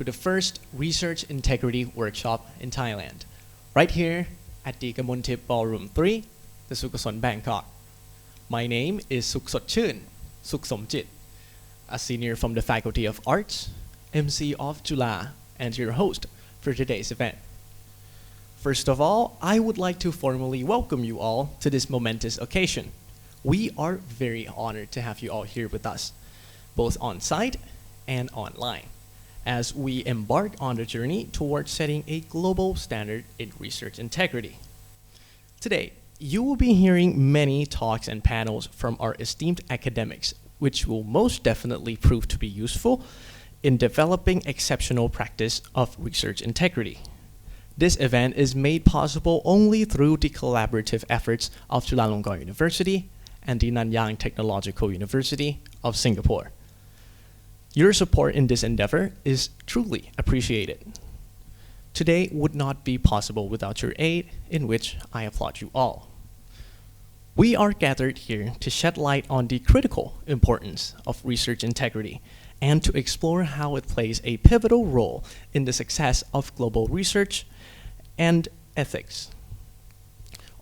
to the first Research Integrity Workshop in Thailand, right here at the Gamunthip Ballroom 3, the Sukhosol Bangkok. My name is Sukhsotchun Sukhsomjit, a senior from the Faculty of Arts, MC of Jula, and your host for today's event. First of all, I would like to formally welcome you all to this momentous occasion. We are very honored to have you all here with us, both on site and online, as we embark on the journey towards setting a global standard in research integrity. Today, you will be hearing many talks and panels from our esteemed academics, which will most definitely prove to be useful in developing exceptional practice of research integrity. This event is made possible only through the collaborative efforts of Chulalongkorn University and the Nanyang Technological University of Singapore. Your support in this endeavor is truly appreciated. Today would not be possible without your aid, in which I applaud you all. We are gathered here to shed light on the critical importance of research integrity and to explore how it plays a pivotal role in the success of global research and ethics.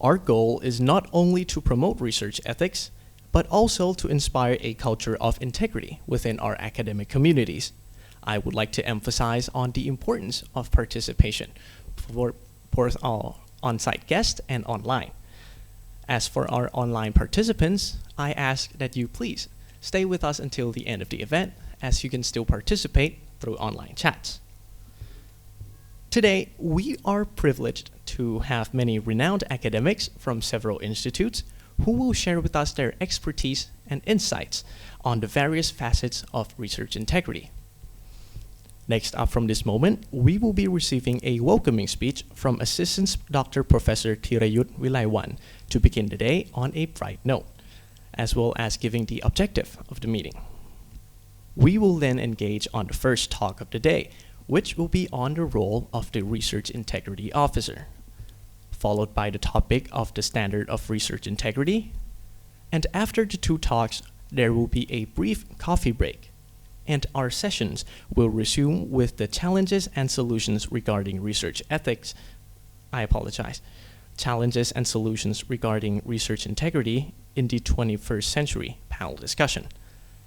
Our goal is not only to promote research ethics, but also to inspire a culture of integrity within our academic communities. I would like to emphasize on the importance of participation for both all on-site guests and online. As for our online participants, I ask that you please stay with us until the end of the event, as you can still participate through online chats. Today, we are privileged to have many renowned academics from several institutes who will share with us their expertise and insights on the various facets of research integrity. Next up from this moment, we will be receiving a welcoming speech from Assistant Dr. Professor Thirayut Vilaiwan to begin the day on a bright note, as well as giving the objective of the meeting. We will then engage on the first talk of the day, which will be on the role of the Research Integrity Officer, followed by the topic of the standard of research integrity, and after the two talks, there will be a brief coffee break, and our sessions will resume with the challenges and solutions regarding research ethics. Challenges and solutions regarding research integrity in the 21st century panel discussion,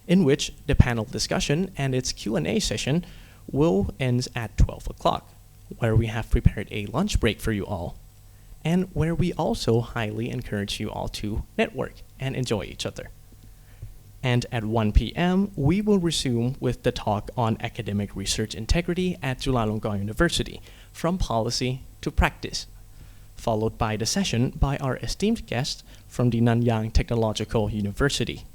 in which the panel discussion and its Q&A session will end at 12 o'clock, where we have prepared a lunch break for you all, and where we also highly encourage you all to network and enjoy each other. And at 1 p.m., we will resume with the talk on academic research integrity at Chulalongkorn University, from policy to practice, followed by the session by our esteemed guest from the Nanyang Technological University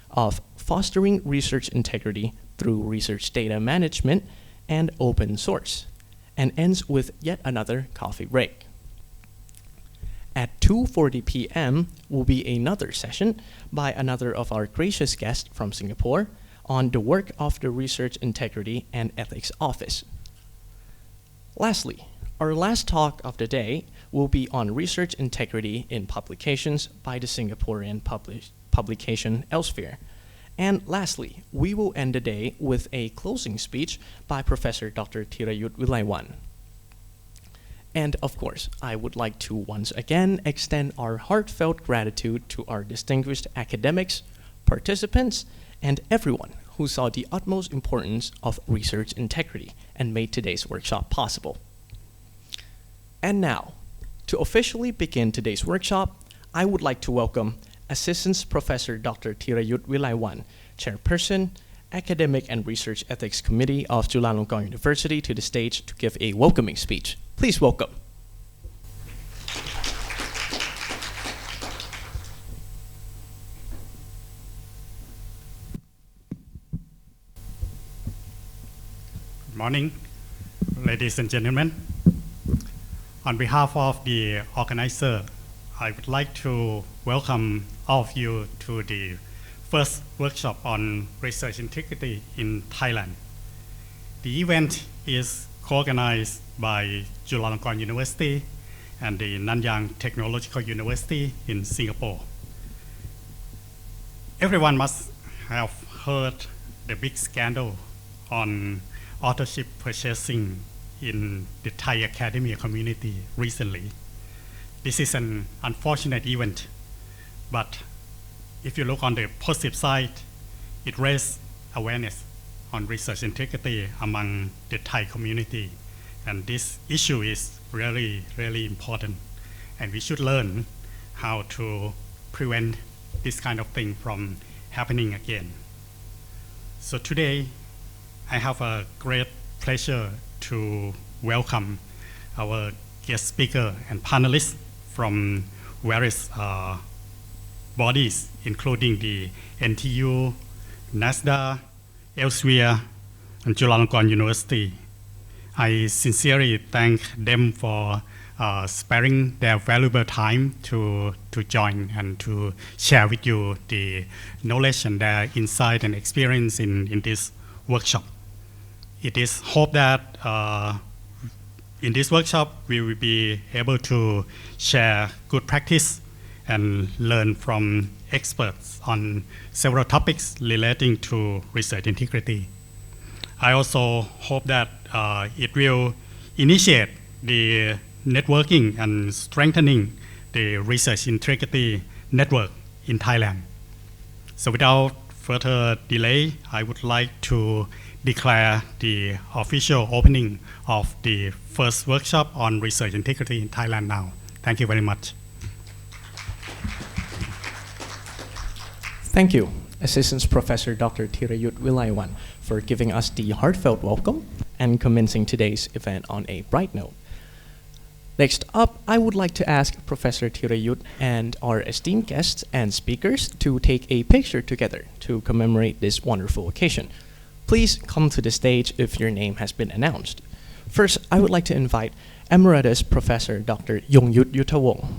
of fostering research integrity through research data management and open source, and ends with yet another coffee break. At 2:40 p.m. will be another session by another of our gracious guests from Singapore on the work of the Research Integrity and Ethics Office. Lastly, our last talk of the day will be on research integrity in publications by the Singaporean publication Elsevier. And lastly, we will end the day with a closing speech by Professor Dr. Thirayut Vilaiwan. And of course, I would like to once again extend our heartfelt gratitude to our distinguished academics, participants, and everyone who saw the utmost importance of research integrity and made today's workshop possible. And now, to officially begin today's workshop, I would like to welcome Assistant Professor Dr. Thirayut Vilaiwan, Chairperson, Academic and Research Ethics Committee of Chulalongkorn University, to the stage to give a welcoming speech. Please welcome. Good morning, ladies and gentlemen. On behalf of the organizer, I would like to welcome all of you to the first workshop on research integrity in Thailand. The event is co-organized by Chulalongkorn University and the Nanyang Technological University in Singapore. Everyone must have heard the big scandal on authorship purchasing in the Thai academia community recently. This is an unfortunate event, but if you look on the positive side, it raised awareness on research integrity among the Thai community. And this issue is really, really important. And we should learn how to prevent this kind of thing from happening again. So today, I have a great pleasure to welcome our guest speaker and panelists from various bodies, including the NTU, NASDA, Elsevier, and Chulalongkorn University. I sincerely thank them for sparing their valuable time to join and to share with you the knowledge and their insight and experience in this workshop. It is hoped that in this workshop we will be able to share good practice and learn from experts on several topics relating to research integrity. I also hope that it will initiate the networking and strengthening the research integrity network in Thailand. So without further delay, I would like to declare the official opening of the first workshop on research integrity in Thailand now. Thank you very much. Thank you, Assistant Professor Dr. Thirayut Wilaiwan, for giving us the heartfelt welcome and commencing today's event on a bright note. Next up, I would like to ask Professor Thirayut and our esteemed guests and speakers to take a picture together to commemorate this wonderful occasion. Please come to the stage if your name has been announced. First, I would like to invite Emeritus Professor Dr. Yongyut Yuttawong,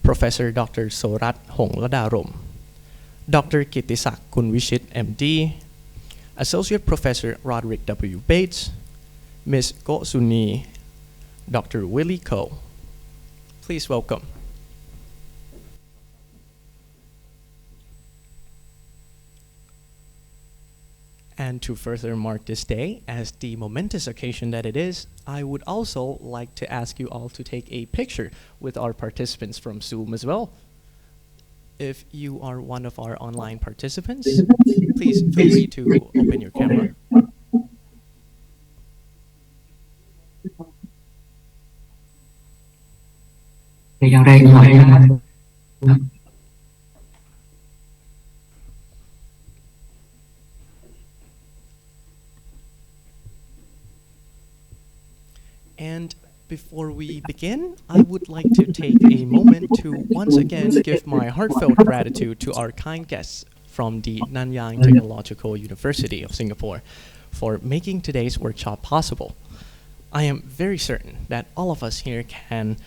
Professor Dr. Sorat Hongladarom, Dr. Kittisak Kunwishit MD, Associate Professor Roderick W. Bates, Ms. Go Suni, Dr. Willie Ko. Please welcome. And to further mark this day as the momentous occasion that it is, I would also like to ask you all to take a picture with our participants from Zoom as well. If you are one of our online participants, please feel free to open your camera. And before we begin, I would like to take a moment to once again give my heartfelt gratitude to our kind guests from the Nanyang Technological University of Singapore for making today's workshop possible. I am very certain that all of us here can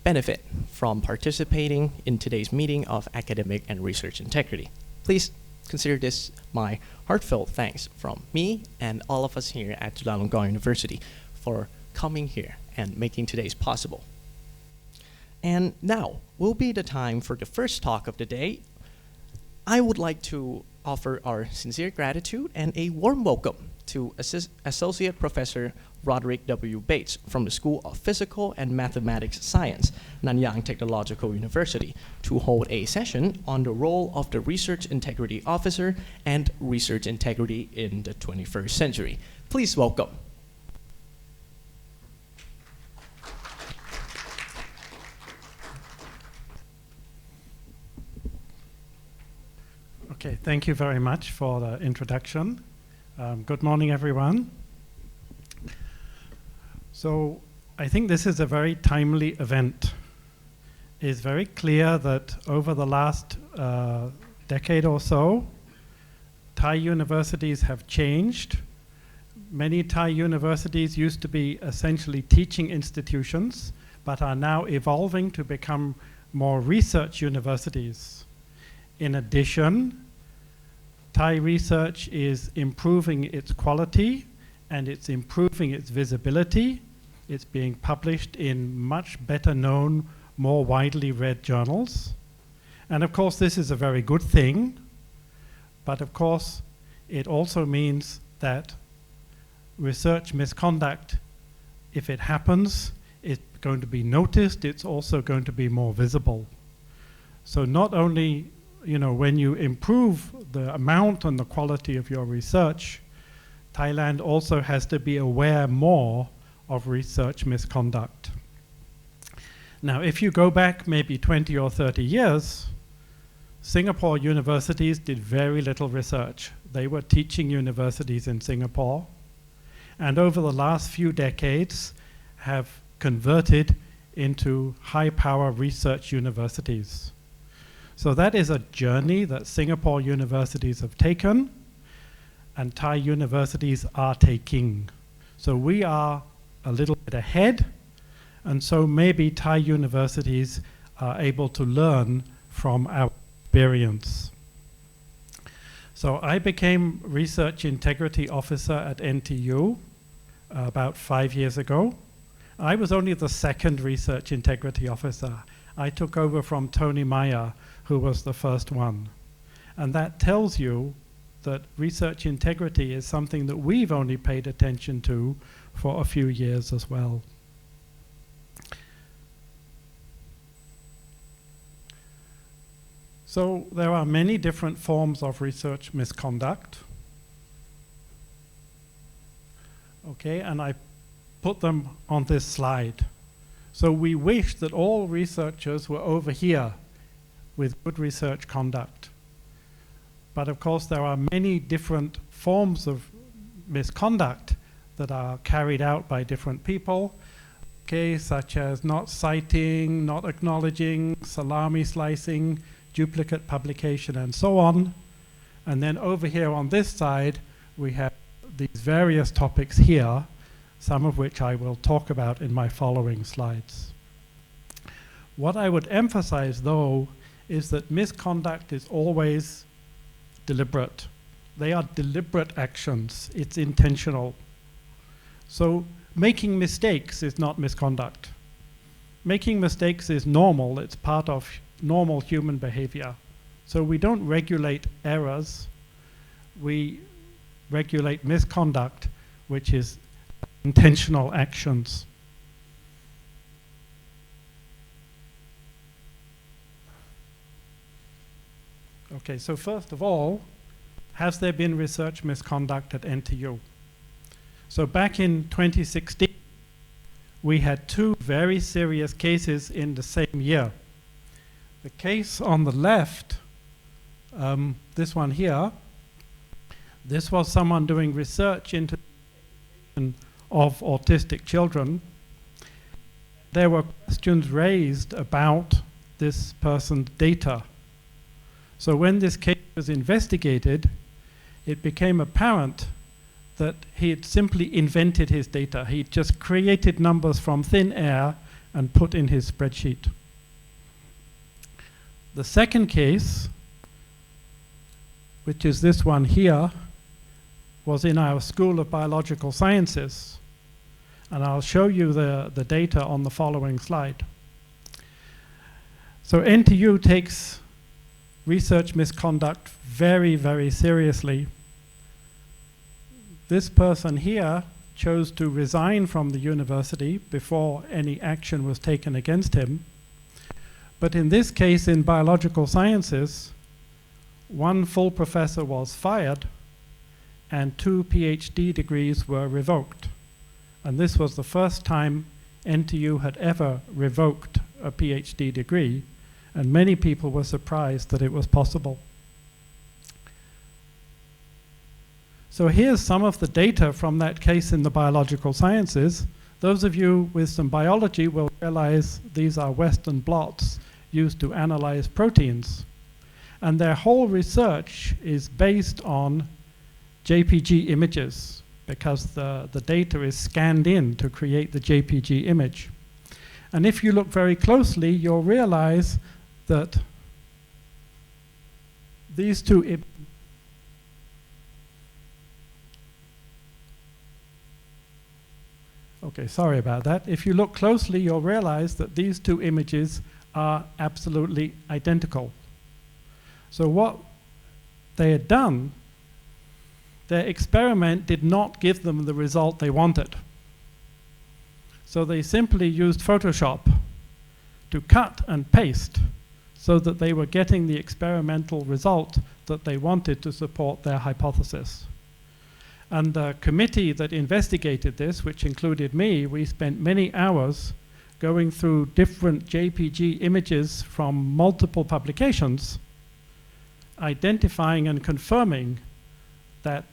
benefit from participating in today's meeting of academic and research integrity. Please consider this my heartfelt thanks from me and all of us here at Chulalongkorn University for coming here and making today's possible. And now will be the time for the first talk of the day. I would like to offer our sincere gratitude and a warm welcome to Associate Professor Roderick W. Bates from the School of Physical and Mathematics Science, Nanyang Technological University, to hold a session on the role of the Research Integrity Officer and research integrity in the 21st century. Please welcome. Okay, thank you very much for the introduction. Good morning, everyone. So I think this is a very timely event. It's very clear that over the last decade or so, Thai universities have changed. Many Thai universities used to be essentially teaching institutions, but are now evolving to become more research universities. In addition, Thai research is improving its quality and it's improving its visibility. It's being published in much better known, more widely read journals. And of course, this is a very good thing. But of course, it also means that research misconduct, if it happens, it's going to be noticed, it's also going to be more visible. So not only, when you improve the amount and the quality of your research, Thailand also has to be aware more of research misconduct. Now, if you go back maybe 20 or 30 years, Singapore universities did very little research. They were teaching universities in Singapore, and over the last few decades have converted into high-power research universities. So that is a journey that Singapore universities have taken, and Thai universities are taking. So we are a little bit ahead, and so maybe Thai universities are able to learn from our experience. So I became Research Integrity Officer at NTU about 5 years ago. I was only the second Research Integrity Officer. I took over from Tony Meyer, who was the first one. And that tells you that research integrity is something that we've only paid attention to for a few years as well. So there are many different forms of research misconduct. Okay, and I put them on this slide. So we wish that all researchers were over here with good research conduct. But of course there are many different forms of misconduct that are carried out by different people, okay, such as not citing, not acknowledging, salami slicing, duplicate publication, and so on. And then over here on this side, we have these various topics here, some of which I will talk about in my following slides. What I would emphasize, though, is that misconduct is always deliberate. They are deliberate actions. It's intentional. So making mistakes is not misconduct. Making mistakes is normal. It's part of normal human behavior. So we don't regulate errors. We regulate misconduct, which is intentional actions. Okay, so first of all, has there been research misconduct at NTU? So back in 2016, we had 2 very serious cases in the same year. The case on the left, this one here, this was someone doing research into of autistic children. There were questions raised about this person's data. So when this case was investigated, it became apparent that he had simply invented his data. He just created numbers from thin air and put in his spreadsheet. The second case, which is this one here, was in our School of Biological Sciences. And I'll show you the data on the following slide. So NTU takes research misconduct very, very seriously. This person here chose to resign from the university before any action was taken against him. But in this case, in biological sciences, 1 full professor was fired and 2 PhD degrees were revoked. And this was the first time NTU had ever revoked a PhD degree, and many people were surprised that it was possible. So here's some of the data from that case in the biological sciences. Those of you with some biology will realize these are Western blots used to analyze proteins. And their whole research is based on JPG images, because the data is scanned in to create the JPG image. And if you look very closely, you'll realize that these 2 okay, sorry about that. If you look closely, you'll realize that these 2 images are absolutely identical. So what they had done their experiment did not give them the result they wanted. So they simply used Photoshop to cut and paste so that they were getting the experimental result that they wanted to support their hypothesis. And the committee that investigated this, which included me, we spent many hours going through different JPG images from multiple publications, identifying and confirming that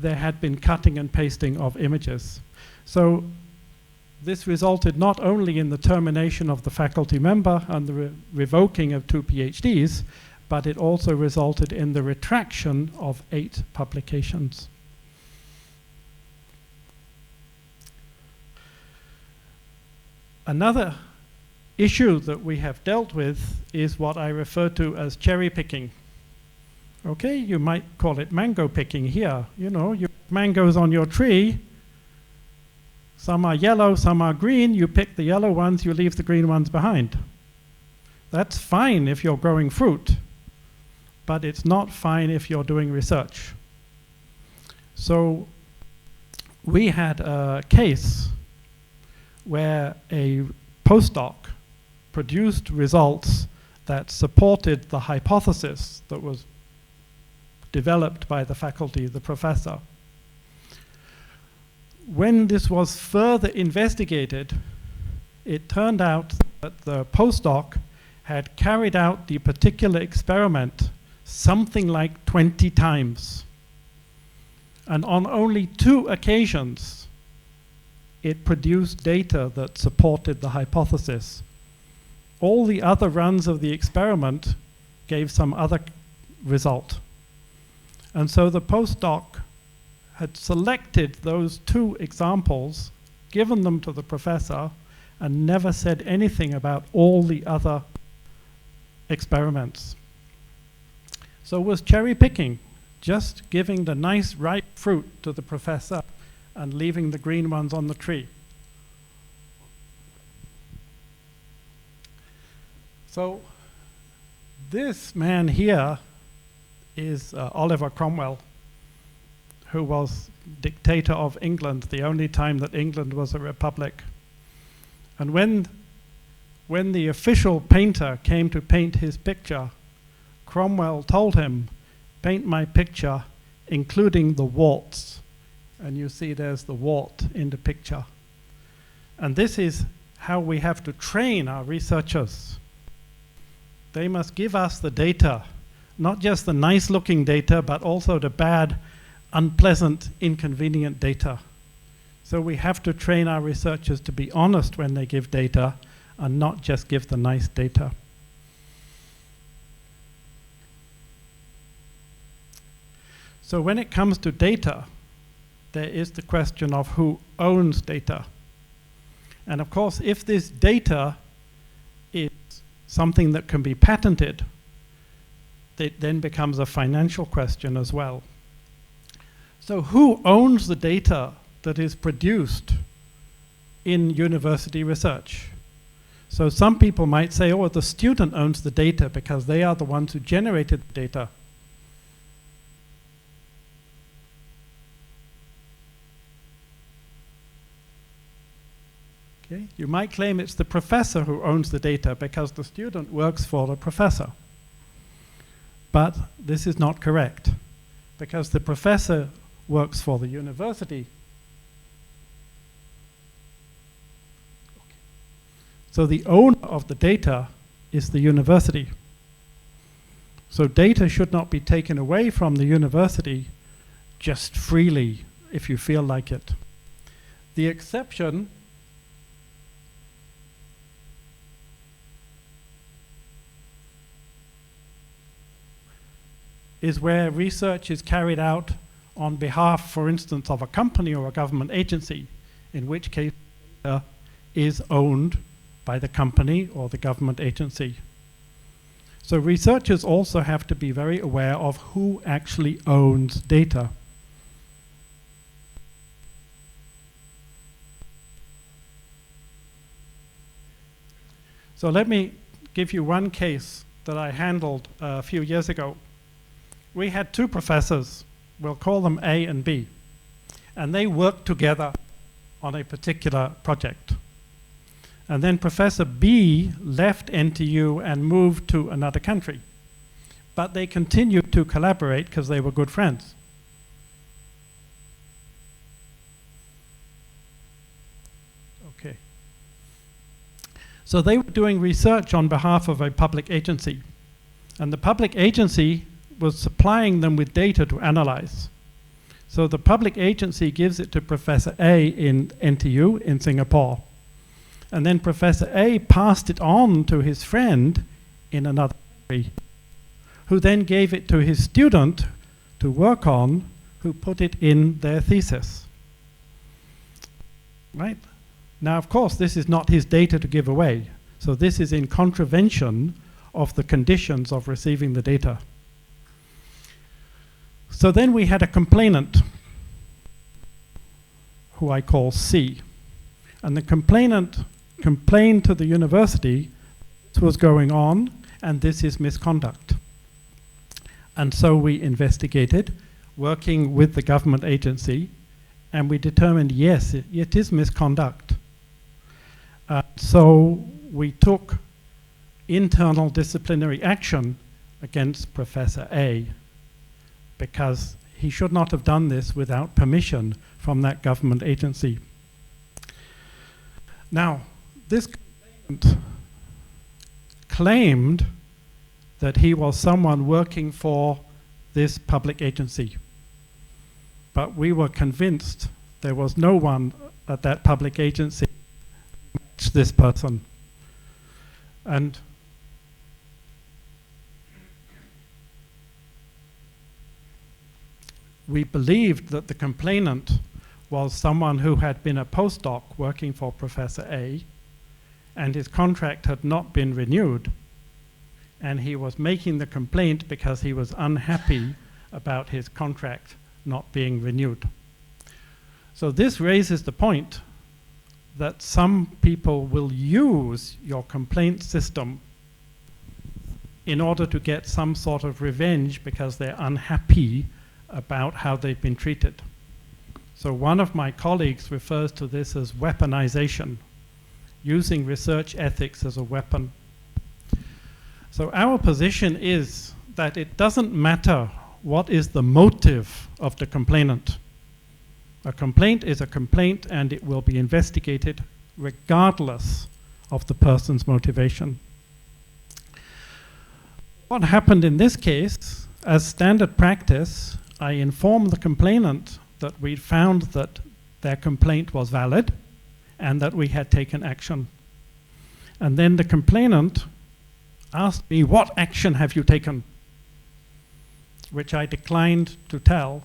there had been cutting and pasting of images. So this resulted not only in the termination of the faculty member and the revoking of 2 PhDs, but it also resulted in the retraction of 8 publications. Another issue that we have dealt with is what I refer to as cherry picking. Okay, you might call it mango picking here. You know, you have mangoes on your tree. Some are yellow, some are green. You pick the yellow ones, you leave the green ones behind. That's fine if you're growing fruit, but it's not fine if you're doing research. So we had a case where a postdoc produced results that supported the hypothesis that was developed by the faculty, the professor. When this was further investigated, it turned out that the postdoc had carried out the particular experiment something like 20 times. And on only 2 occasions, it produced data that supported the hypothesis. All the other runs of the experiment gave some other result. And so the postdoc had selected those 2 examples, given them to the professor, and never said anything about all the other experiments. So it was cherry picking, just giving the nice ripe fruit to the professor and leaving the green ones on the tree. So this man here is Oliver Cromwell, who was dictator of England, the only time that England was a republic. And when the official painter came to paint his picture, Cromwell told him, "Paint my picture, including the warts." And you see there's the wart in the picture. And this is how we have to train our researchers. They must give us the data, not just the nice looking data, but also the bad, unpleasant, inconvenient data. So we have to train our researchers to be honest when they give data and not just give the nice data. So when it comes to data, there is the question of who owns data. And of course, if this data is something that can be patented, it then becomes a financial question as well. So who owns the data that is produced in university research? So some people might say, oh, the student owns the data because they are the ones who generated the data. Okay. You might claim it's the professor who owns the data because the student works for the professor. But this is not correct, because the professor works for the university. Okay. So the owner of the data is the university. So data should not be taken away from the university just freely if you feel like it. The exception is where research is carried out on behalf, for instance, of a company or a government agency, in which case data is owned by the company or the government agency. So researchers also have to be very aware of who actually owns data. So let me give you one case that I handled a few years ago. We had 2 professors we'll call them A and B, and they work together on a particular project. And then Professor B left NTU and moved to another country, but they continued to collaborate because they were good friends. Okay. So they were doing research on behalf of a public agency, and the public agency was supplying them with data to analyze. So the public agency gives it to Professor A in NTU in Singapore. And then Professor A passed it on to his friend in another country, who then gave it to his student to work on, who put it in their thesis. Right? Now, of course, this is not his data to give away. So this is in contravention of the conditions of receiving the data. So then we had a complainant, who I call C. And the complainant complained to the university this was going on, and this is misconduct. And so we investigated, working with the government agency, and we determined, yes, it is misconduct. So we took internal disciplinary action against Professor A, because he should not have done this without permission from that government agency. Now, this complainant claimed that he was someone working for this public agency, but we were convinced there was no one at that public agency who matched this person. And we believed that the complainant was someone who had been a postdoc working for Professor A, and his contract had not been renewed, and he was making the complaint because he was unhappy about his contract not being renewed. So this raises the point that some people will use your complaint system in order to get some sort of revenge because they're unhappy about how they've been treated. So one of my colleagues refers to this as weaponization, using research ethics as a weapon. So our position is that it doesn't matter what is the motive of the complainant. A complaint is a complaint, and it will be investigated regardless of the person's motivation. What happened in this case, as standard practice, I informed the complainant that we found that their complaint was valid and that we had taken action. And then the complainant asked me, "What action have you taken?" Which I declined to tell,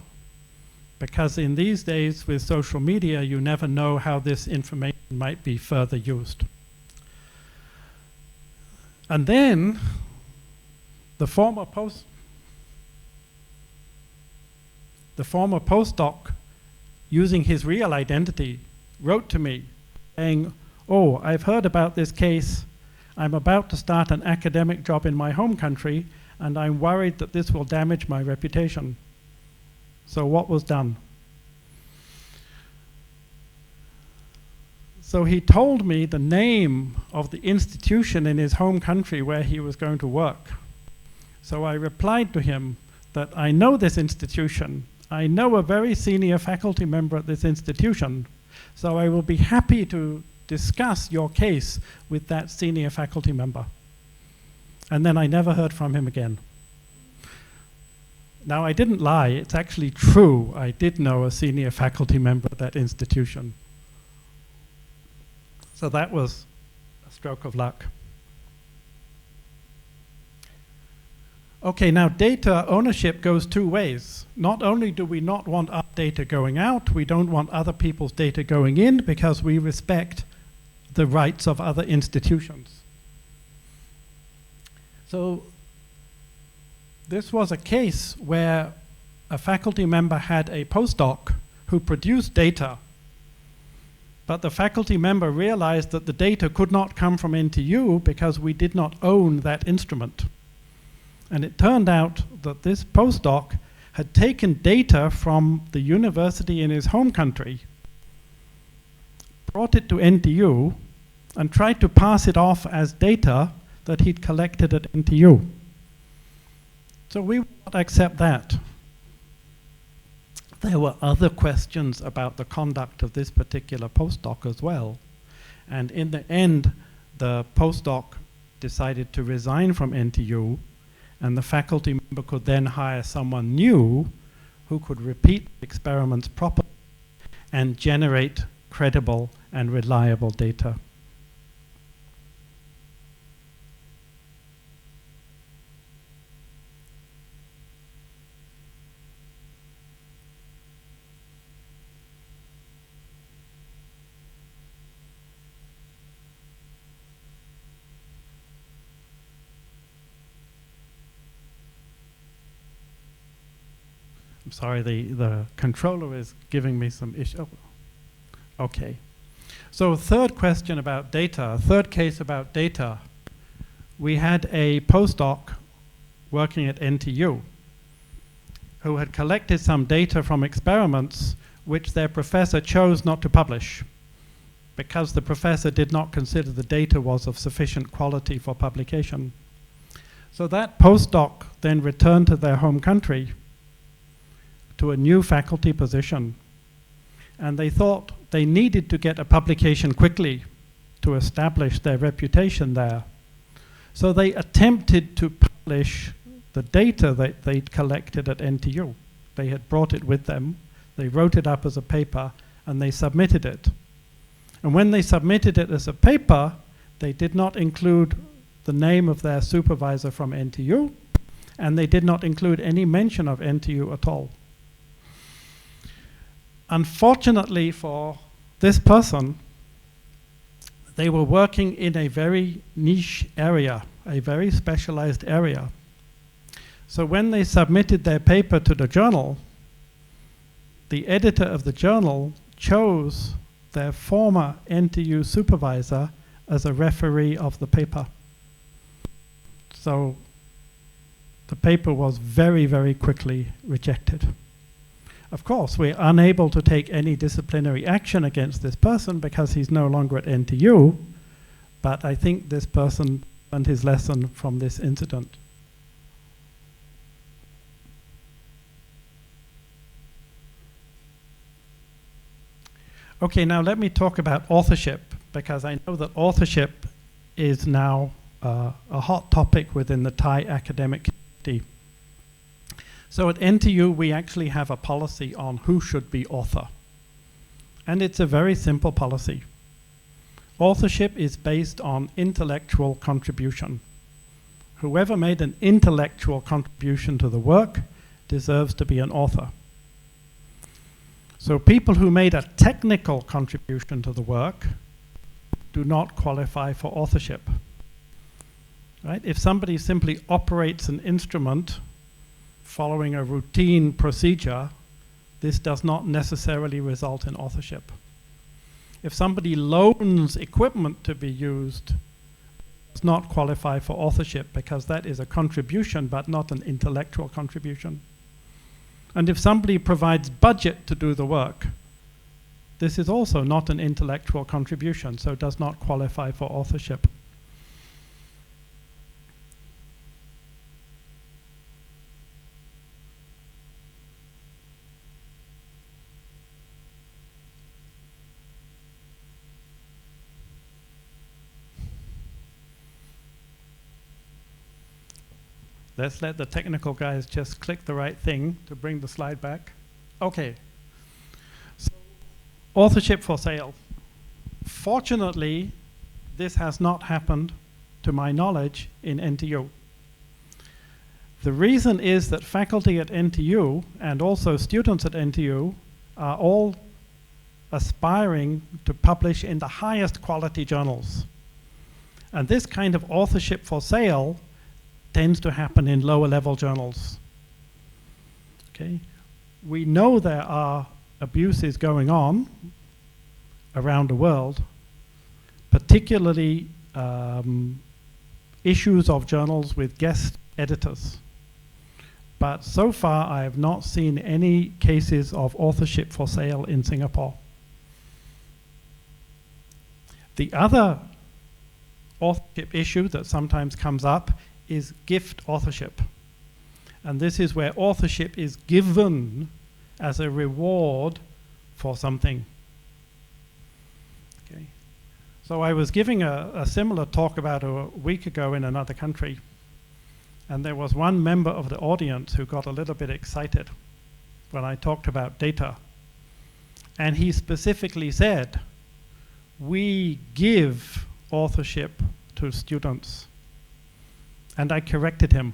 because in these days with social media, you never know how this information might be further used. And then the former postdoc, using his real identity, wrote to me saying, "Oh, I've heard about this case. I'm about to start an academic job in my home country, and I'm worried that this will damage my reputation." So what was done? So he told me the name of the institution in his home country where he was going to work. So I replied to him that I know this institution. I know a very senior faculty member at this institution, so I will be happy to discuss your case with that senior faculty member. And then I never heard from him again. Now, I didn't lie. It's actually true. I did know a senior faculty member at that institution. So that was a stroke of luck. Okay, now data ownership goes two ways. Not only do we not want our data going out, we don't want other people's data going in, because we respect the rights of other institutions. So this was a case where a faculty member had a postdoc who produced data, but the faculty member realized that the data could not come from NTU because we did not own that instrument. And it turned out that this postdoc had taken data from the university in his home country, brought it to NTU, and tried to pass it off as data that he'd collected at NTU. So we would not accept that. There were other questions about the conduct of this particular postdoc as well. And in the end, the postdoc decided to resign from NTU, and the faculty member could then hire someone new who could repeat experiments properly and generate credible and reliable data. I'm sorry, the controller is giving me some issue. Oh, okay. So third question about data, third case about data. We had a postdoc working at NTU who had collected some data from experiments which their professor chose not to publish because the professor did not consider the data was of sufficient quality for publication. So that postdoc then returned to their home country to a new faculty position, and they thought they needed to get a publication quickly to establish their reputation there. So they attempted to publish the data that they'd collected at NTU. They had brought it with them, they wrote it up as a paper, and they submitted it. And when they submitted it as a paper, they did not include the name of their supervisor from NTU, and they did not include any mention of NTU at all. Unfortunately for this person, they were working in a very niche area, a very specialized area. So when they submitted their paper to the journal, the editor of the journal chose their former NTU supervisor as a referee of the paper. So the paper was very, very quickly rejected. Of course, we're unable to take any disciplinary action against this person because he's no longer at NTU, but I think this person learned his lesson from this incident. Okay, now let me talk about authorship, because I know that authorship is now a hot topic within the Thai academic community. So at NTU, we actually have a policy on who should be author. And it's a very simple policy. Authorship is based on intellectual contribution. Whoever made an intellectual contribution to the work deserves to be an author. So people who made a technical contribution to the work do not qualify for authorship. Right? If somebody simply operates an instrument following a routine procedure, this does not necessarily result in authorship. If somebody loans equipment to be used, it does not qualify for authorship because that is a contribution but not an intellectual contribution. And if somebody provides budget to do the work, this is also not an intellectual contribution, so does not qualify for authorship. Let's let the technical guys just click the right thing to bring the slide back. Okay. So, authorship for sale. Fortunately, this has not happened, to my knowledge, in NTU. The reason is that faculty at NTU and also students at NTU are all aspiring to publish in the highest quality journals. And this kind of authorship for sale tends to happen in lower level journals. Okay? We know there are abuses going on around the world, particularly issues of journals with guest editors. but so far I have not seen any cases of authorship for sale in Singapore. The other authorship issue that sometimes comes up is gift authorship. And this is where authorship is given as a reward for something. Okay. So I was giving a similar talk about a week ago in another country, and there was one member of the audience who got a little bit excited when I talked about data. And he specifically said, we give authorship to students. And I corrected him.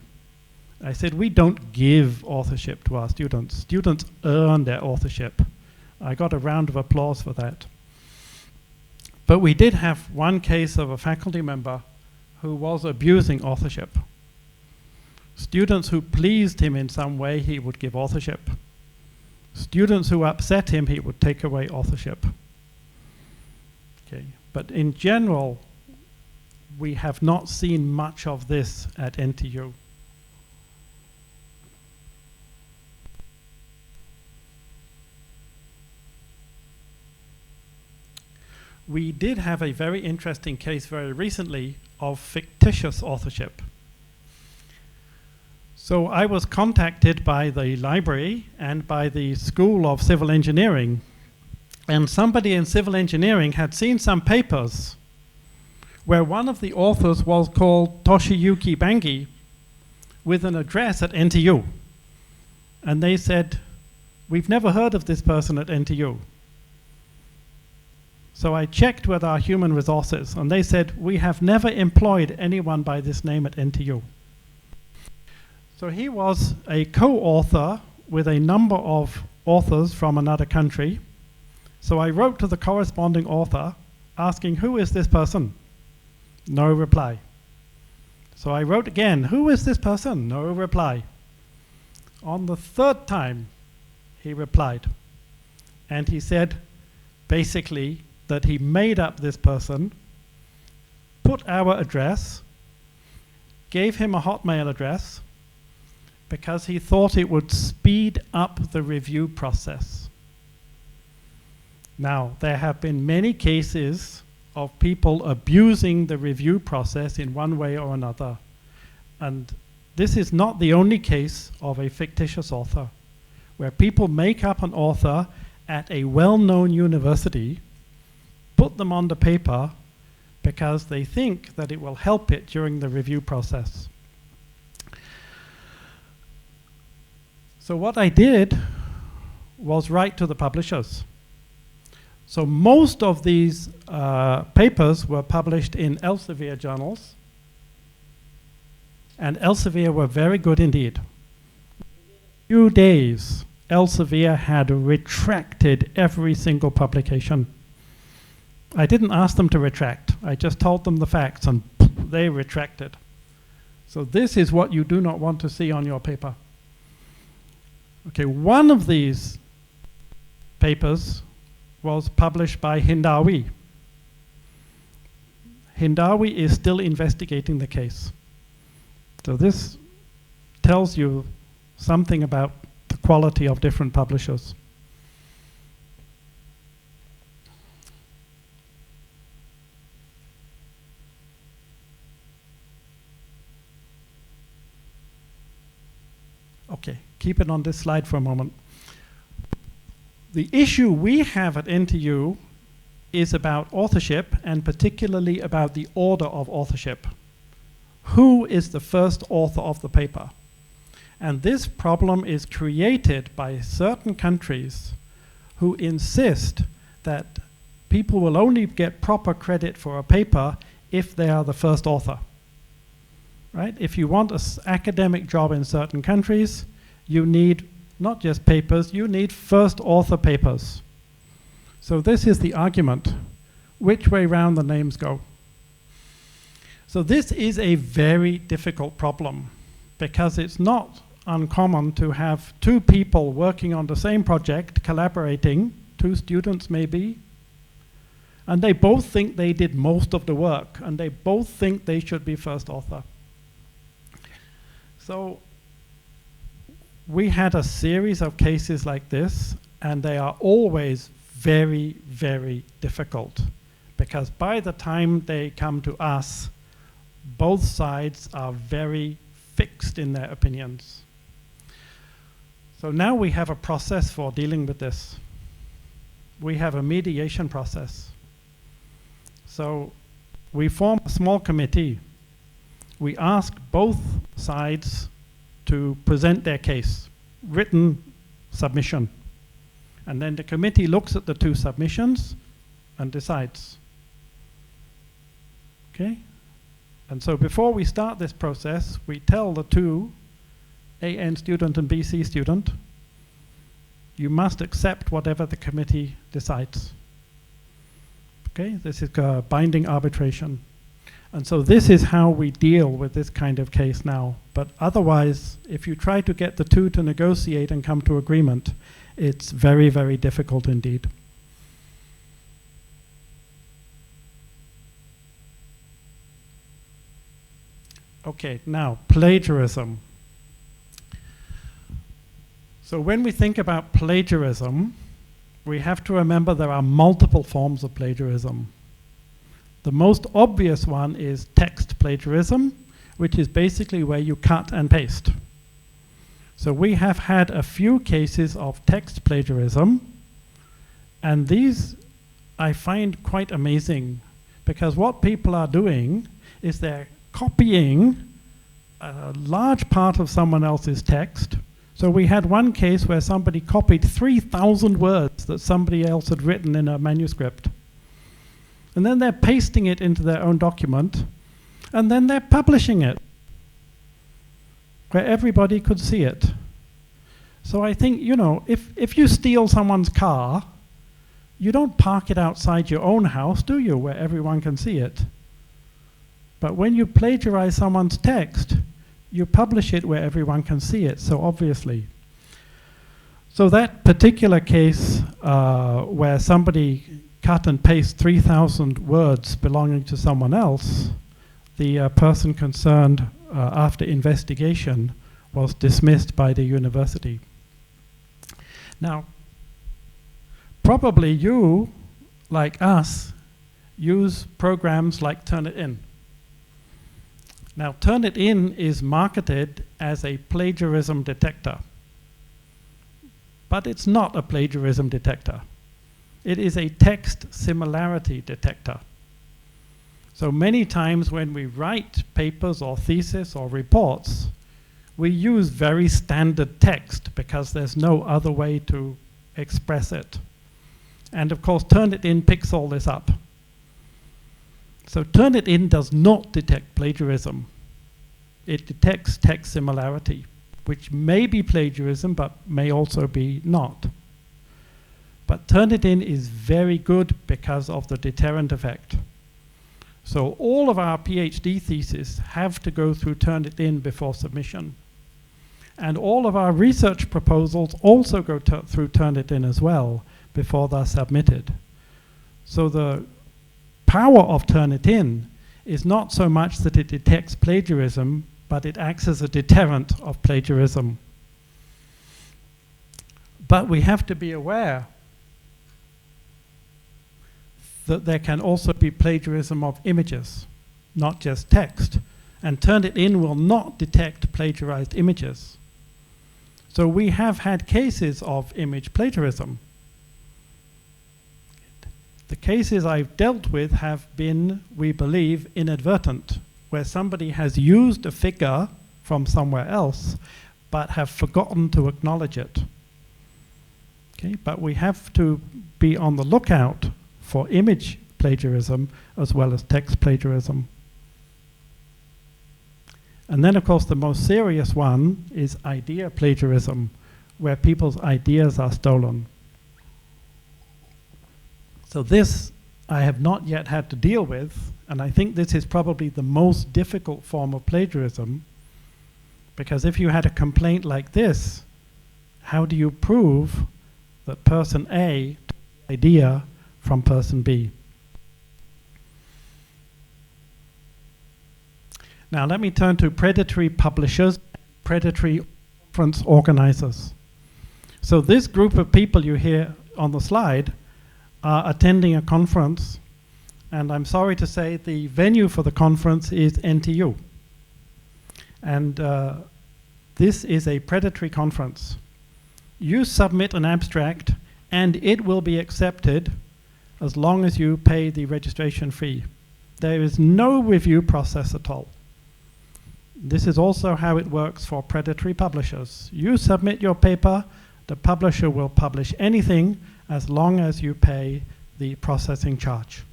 I said, we don't give authorship to our students. Students earn their authorship. I got a round of applause for that. But we did have one case of a faculty member who was abusing authorship. Students who pleased him in some way, he would give authorship. Students who upset him, he would take away authorship. Okay. But in general, we have not seen much of this at NTU. We did have a very interesting case very recently of fictitious authorship. So I was contacted by the library and by the School of Civil Engineering, and somebody in civil engineering had seen some papers where one of the authors was called Toshiyuki Bangi with an address at NTU. And they said, we've never heard of this person at NTU. So I checked with our human resources, and they said, we have never employed anyone by this name at NTU. So he was a co-author with a number of authors from another country. So I wrote to the corresponding author asking, who is this person? No reply. So I wrote again, who is this person? No reply. On the third time, he replied. And he said, basically, that he made up this person, put our address, gave him a Hotmail address, because he thought it would speed up the review process. Now, there have been many cases of people abusing the review process in one way or another. And this is not the only case of a fictitious author, where people make up an author at a well-known university, put them on the paper because they think that it will help it during the review process. So what I did was write to the publishers. So most of these papers were published in Elsevier journals, and Elsevier were very good indeed. In a few days, Elsevier had retracted every single publication. I didn't ask them to retract. I just told them the facts, and they retracted. So this is what you do not want to see on your paper. Okay, one of these papers was published by Hindawi. Hindawi is still investigating the case. So this tells you something about the quality of different publishers. Okay, keep it on this slide for a moment. The issue we have at NTU is about authorship, and particularly about the order of authorship. Who is the first author of the paper? And this problem is created by certain countries who insist that people will only get proper credit for a paper if they are the first author. Right? If you want an academic job in certain countries, you need not just papers, you need first author papers. So this is the argument. Which way round the names go? So this is a very difficult problem, because it's not uncommon to have two people working on the same project, collaborating, two students maybe, and they both think they did most of the work, and they both think they should be first author. So we had a series of cases like this, and they are always very, very difficult, because by the time they come to us, both sides are very fixed in their opinions. So now we have a process for dealing with this. We have a mediation process. So we form a small committee. We ask both sides to present their case, written submission. And then the committee looks at the two submissions and decides. Okay? And so before we start this process, we tell the two, AN student and BC student, you must accept whatever the committee decides. Okay? This is binding arbitration. And so this is how we deal with this kind of case now. But otherwise, if you try to get the two to negotiate and come to agreement, it's very, very difficult indeed. Okay, now plagiarism. So when we think about plagiarism, we have to remember there are multiple forms of plagiarism. The most obvious one is text plagiarism, which is basically where you cut and paste. So we have had a few cases of text plagiarism, and these I find quite amazing, because what people are doing is they're copying a large part of someone else's text. So we had one case where somebody copied 3,000 words that somebody else had written in a manuscript. And then they're pasting it into their own document, and then they're publishing it where everybody could see it. So I think, you know, if you steal someone's car, you don't park it outside your own house, do you, where everyone can see it? But when you plagiarize someone's text, you publish it where everyone can see it, so obviously. So that particular case where somebody cut and paste 3,000 words belonging to someone else, the person concerned, after investigation, was dismissed by the university. Now, probably you, like us, use programs like Turnitin. Now, Turnitin is marketed as a plagiarism detector, but it's not a plagiarism detector. It is a text similarity detector. So many times when we write papers or thesis or reports, we use very standard text because there's no other way to express it. And of course, Turnitin picks all this up. So Turnitin does not detect plagiarism. It detects text similarity, which may be plagiarism, but may also be not. But Turnitin is very good because of the deterrent effect. So all of our PhD theses have to go through Turnitin before submission. And all of our research proposals also go through Turnitin as well before they're submitted. So the power of Turnitin is not so much that it detects plagiarism, but it acts as a deterrent of plagiarism. But we have to be aware that there can also be plagiarism of images, not just text. And Turnitin will not detect plagiarized images. So we have had cases of image plagiarism. The cases I've dealt with have been, we believe, inadvertent, where somebody has used a figure from somewhere else, but have forgotten to acknowledge it. Okay, but we have to be on the lookout for image plagiarism as well as text plagiarism. And then, of course, the most serious one is idea plagiarism, where people's ideas are stolen. So this I have not yet had to deal with, and I think this is probably the most difficult form of plagiarism, because if you had a complaint like this, how do you prove that person A took the idea from person B? Now let me turn to predatory publishers, predatory conference organizers. So this group of people you hear on the slide are attending a conference, and I'm sorry to say the venue for the conference is NTU. And this is a predatory conference. You submit an abstract and it will be accepted as long as you pay the registration fee. There is no review process at all. This is also how it works for predatory publishers. You submit your paper, the publisher will publish anything as long as you pay the processing charge.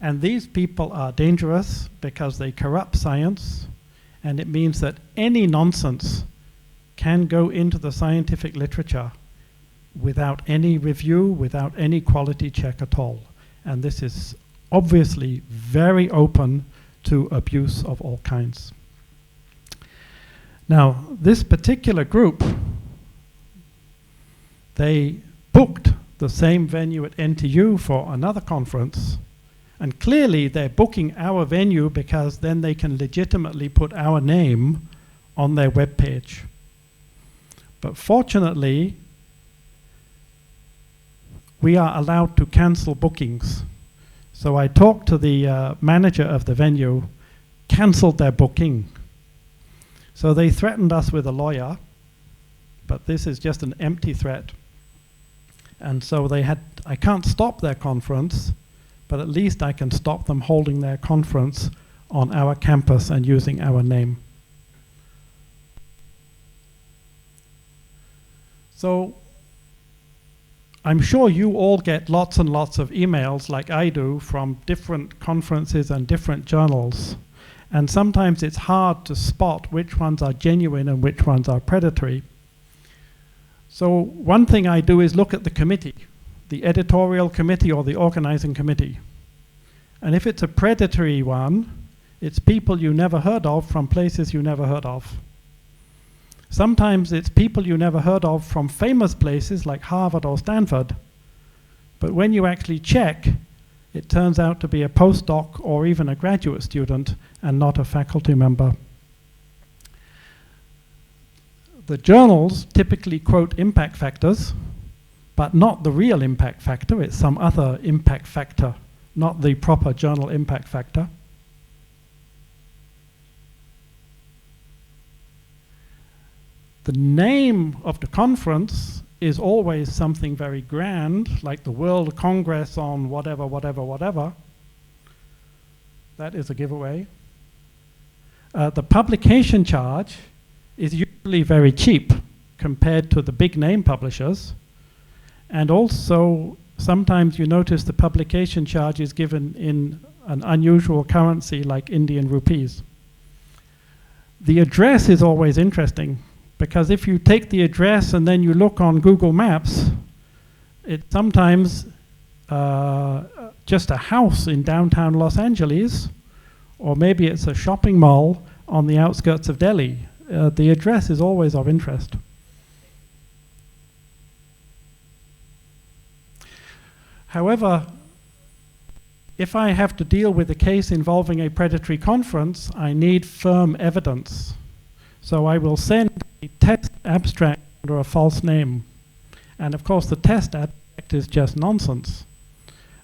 And these people are dangerous because they corrupt science, and it means that any nonsense can go into the scientific literature without any review, without any quality check at all. And this is obviously very open to abuse of all kinds. Now, this particular group, they booked the same venue at NTU for another conference, and clearly they're booking our venue because then they can legitimately put our name on their web page. But fortunately, we are allowed to cancel bookings. So I talked to the manager of the venue, canceled their booking. So they threatened us with a lawyer, but this is just an empty threat. And so I can't stop their conference, but at least I can stop them holding their conference on our campus and using our name. So I'm sure you all get lots and lots of emails like I do from different conferences and different journals. And sometimes it's hard to spot which ones are genuine and which ones are predatory. So one thing I do is look at the committee, the editorial committee or the organizing committee. And if it's a predatory one, it's people you never heard of from places you never heard of. Sometimes it's people you never heard of from famous places like Harvard or Stanford. But when you actually check, it turns out to be a postdoc or even a graduate student and not a faculty member. The journals typically quote impact factors, but not the real impact factor. It's some other impact factor, not the proper journal impact factor. The name of the conference is always something very grand, like the World Congress on whatever, whatever, whatever. That is a giveaway. The publication charge is usually very cheap compared to the big name publishers. And also, sometimes you notice the publication charge is given in an unusual currency like Indian rupees. The address is always interesting, because if you take the address and then you look on Google Maps, it's sometimes just a house in downtown Los Angeles, or maybe it's a shopping mall on the outskirts of Delhi. The address is always of interest. However, if I have to deal with a case involving a predatory conference, I need firm evidence. So I will send a test abstract under a false name. And of course, the test abstract is just nonsense.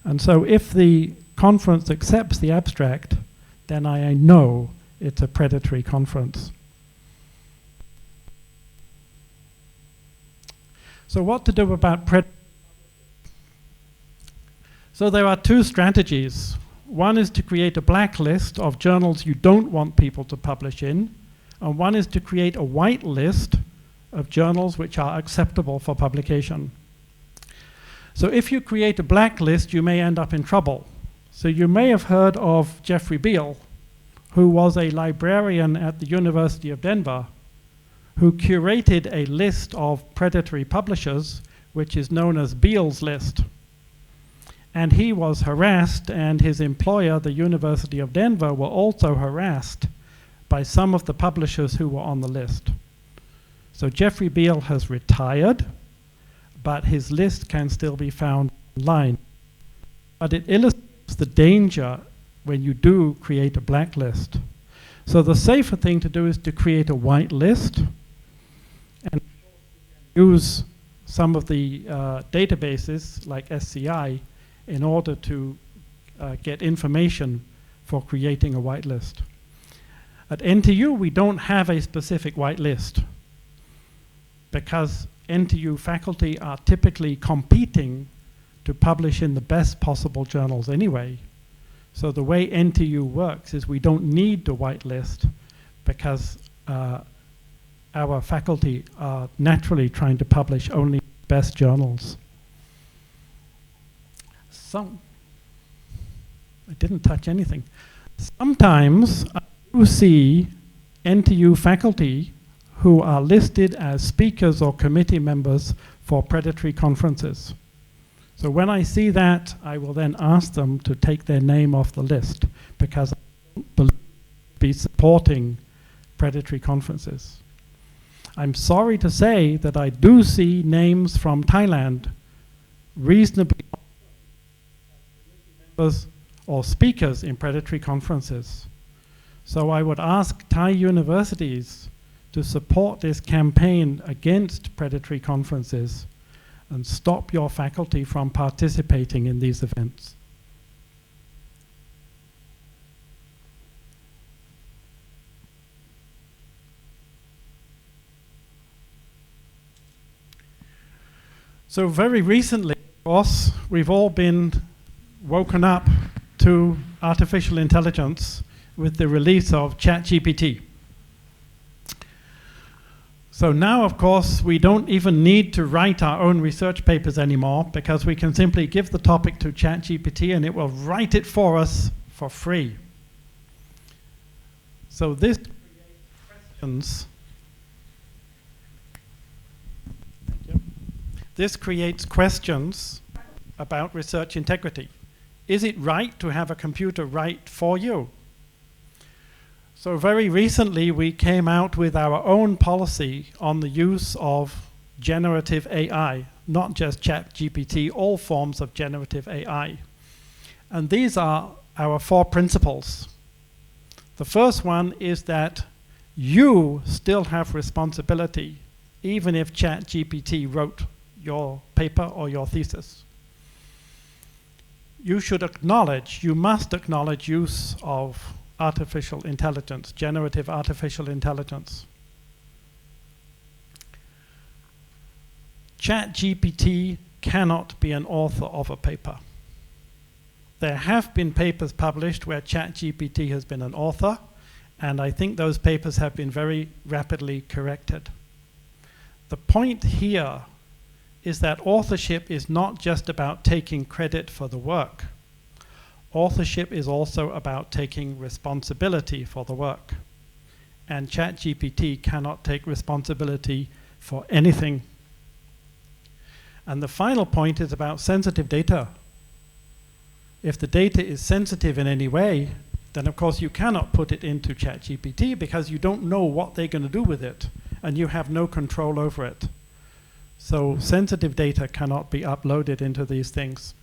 And so if the conference accepts the abstract, then I know it's a predatory conference. So what to do about predatory? So there are two strategies. One is to create a blacklist of journals you don't want people to publish in, and one is to create a white list of journals which are acceptable for publication. So if you create a blacklist, you may end up in trouble. So you may have heard of Jeffrey Beall, who was a librarian at the University of Denver, who curated a list of predatory publishers, which is known as Beall's List. And he was harassed, and his employer, the University of Denver, were also harassed by some of the publishers who were on the list. So Jeffrey Beall has retired, but his list can still be found online. But it illustrates the danger when you do create a blacklist. So the safer thing to do is to create a white list. use some of the databases like SCI in order to get information for creating a whitelist. At NTU, we don't have a specific whitelist because NTU faculty are typically competing to publish in the best possible journals anyway. So the way NTU works is we don't need the whitelist because our faculty are naturally trying to publish only best journals. I didn't touch anything. Sometimes I do see NTU faculty who are listed as speakers or committee members for predatory conferences. So when I see that, I will then ask them to take their name off the list because I don't believe be supporting predatory conferences. I'm sorry to say that I do see names from Thailand reasonably members or speakers in predatory conferences. So I would ask Thai universities to support this campaign against predatory conferences and stop your faculty from participating in these events. So very recently, of course, we've all been woken up to artificial intelligence with the release of ChatGPT. So now, of course, we don't even need to write our own research papers anymore because we can simply give the topic to ChatGPT and it will write it for us for free. So this creates questions. This creates questions about research integrity. Is it right to have a computer write for you? So very recently we came out with our own policy on the use of generative AI, not just ChatGPT, all forms of generative AI. And these are our 4 principles. The first one is that you still have responsibility, even if ChatGPT wrote your paper or your thesis. You should acknowledge, you must acknowledge use of artificial intelligence, generative artificial intelligence. ChatGPT cannot be an author of a paper. There have been papers published where ChatGPT has been an author, and I think those papers have been very rapidly corrected. The point here is that authorship is not just about taking credit for the work. Authorship is also about taking responsibility for the work. And ChatGPT cannot take responsibility for anything. And the final point is about sensitive data. If the data is sensitive in any way, then of course you cannot put it into ChatGPT because you don't know what they're going to do with it, and you have no control over it. So sensitive data cannot be uploaded into these things.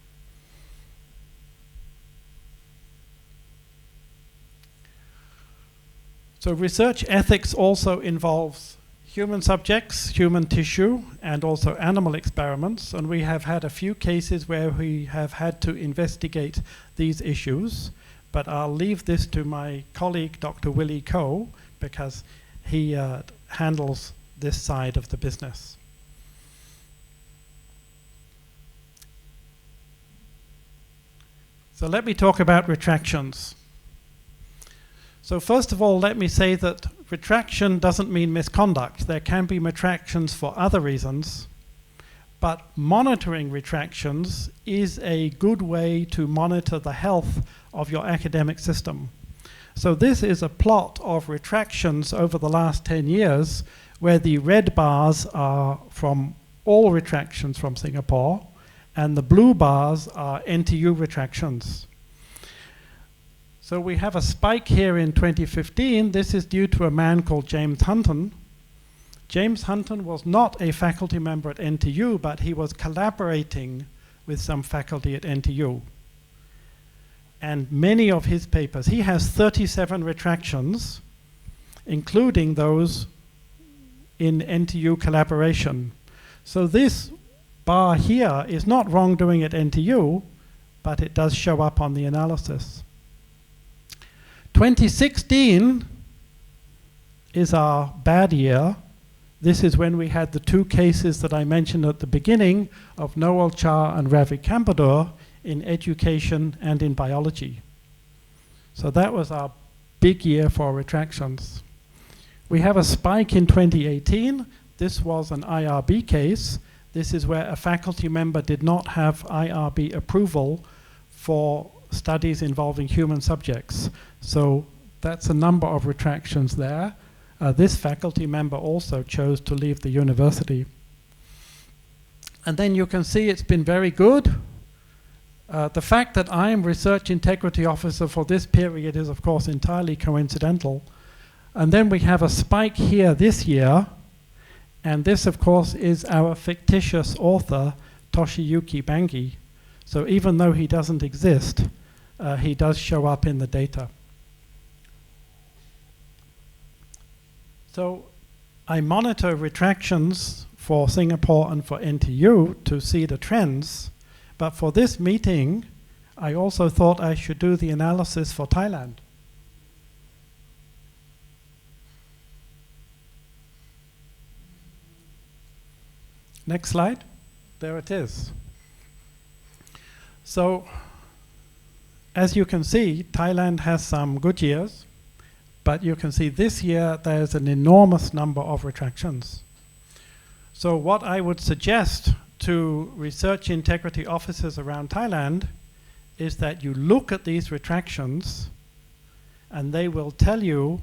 So research ethics also involves human subjects, human tissue, and also animal experiments. And we have had a few cases where we have had to investigate these issues. But I'll leave this to my colleague, Dr. Willie Koh, because he handles this side of the business. So let me talk about retractions. So first of all, let me say that retraction doesn't mean misconduct. There can be retractions for other reasons, but monitoring retractions is a good way to monitor the health of your academic system. So this is a plot of retractions over the last 10 years, where the red bars are from all retractions from Singapore, and the blue bars are NTU retractions. So we have a spike here in 2015. This is due to a man called James Hunton. James Hunton was not a faculty member at NTU, but he was collaborating with some faculty at NTU. And many of his papers, he has 37 retractions, including those in NTU collaboration. So this bar here is not wrongdoing at NTU, but it does show up on the analysis. 2016 is our bad year. This is when we had the two cases that I mentioned at the beginning of Noel Cha and Ravi Campador in education and in biology. So that was our big year for retractions. We have a spike in 2018. This was an IRB case. This is where a faculty member did not have IRB approval for studies involving human subjects. So that's a number of retractions there. This faculty member also chose to leave the university. And then you can see it's been very good. The fact that I am Research Integrity Officer for this period is of course entirely coincidental. And then we have a spike here this year, and this of course is our fictitious author, Toshiyuki Bangi. So even though he doesn't exist, he does show up in the data. So I monitor retractions for Singapore and for NTU to see the trends, but for this meeting, I also thought I should do the analysis for Thailand. Next slide. There it is. So, as you can see, Thailand has some good years, but you can see this year there's an enormous number of retractions. So what I would suggest to research integrity officers around Thailand is that you look at these retractions and they will tell you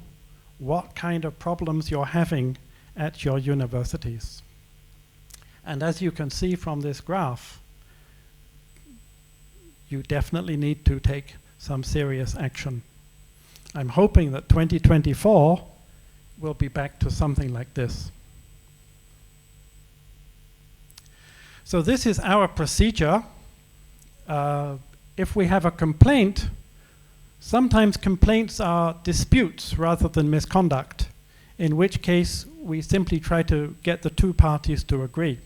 what kind of problems you're having at your universities. And as you can see from this graph, you definitely need to take some serious action. I'm hoping that 2024 will be back to something like this. So this is our procedure. If we have a complaint, sometimes complaints are disputes rather than misconduct, in which case we simply try to get the two parties to agree.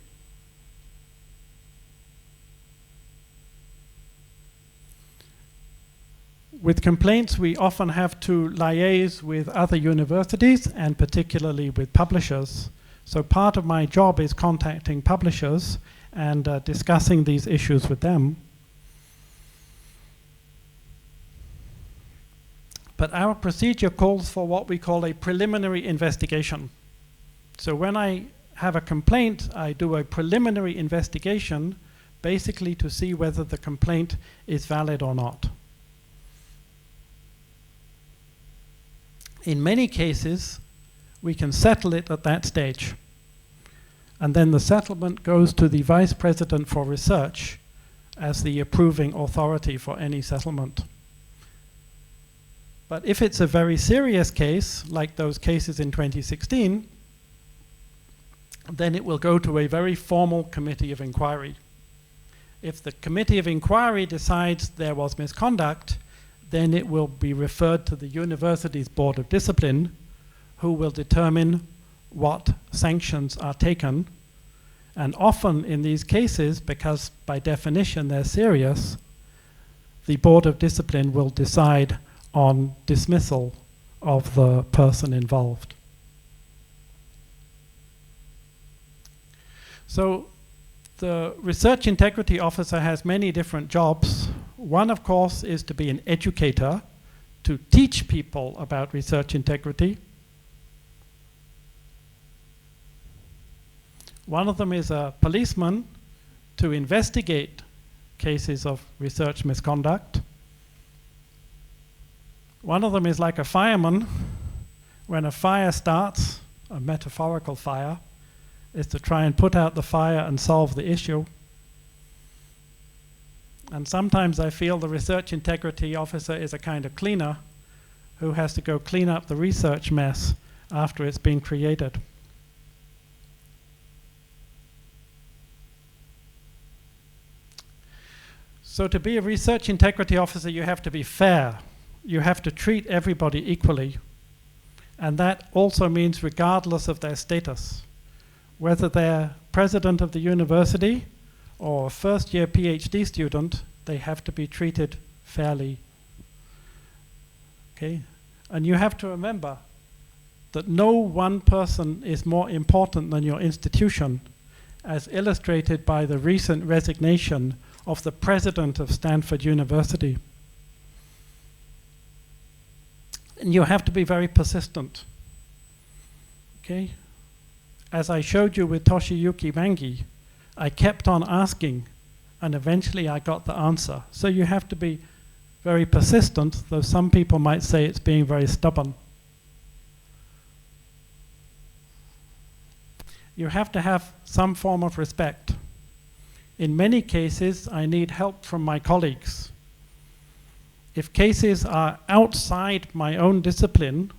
With complaints, we often have to liaise with other universities and particularly with publishers. So part of my job is contacting publishers and discussing these issues with them. But our procedure calls for what we call a preliminary investigation. So when I have a complaint, I do a preliminary investigation basically to see whether the complaint is valid or not. In many cases, we can settle it at that stage. And then the settlement goes to the Vice President for Research as the approving authority for any settlement. But if it's a very serious case, like those cases in 2016, then it will go to a very formal committee of inquiry. If the committee of inquiry decides there was misconduct, then it will be referred to the university's Board of Discipline, who will determine what sanctions are taken. And often in these cases, because by definition they're serious, the Board of Discipline will decide on dismissal of the person involved. So the Research Integrity Officer has many different jobs. One, of course, is to be an educator, to teach people about research integrity. One of them is a policeman, to investigate cases of research misconduct. One of them is like a fireman. When a fire starts, a metaphorical fire, is to try and put out the fire and solve the issue. And sometimes I feel the Research Integrity Officer is a kind of cleaner who has to go clean up the research mess after it's been created. So to be a Research Integrity Officer, you have to be fair. You have to treat everybody equally. And that also means regardless of their status, whether they're president of the university or a first-year PhD student, they have to be treated fairly. Okay? And you have to remember that no one person is more important than your institution, as illustrated by the recent resignation of the president of Stanford University. And you have to be very persistent. Okay? As I showed you with Toshiyuki Mangi, I kept on asking, and eventually I got the answer. So you have to be very persistent, though some people might say it's being very stubborn. You have to have some form of respect. In many cases, I need help from my colleagues. If cases are outside my own discipline,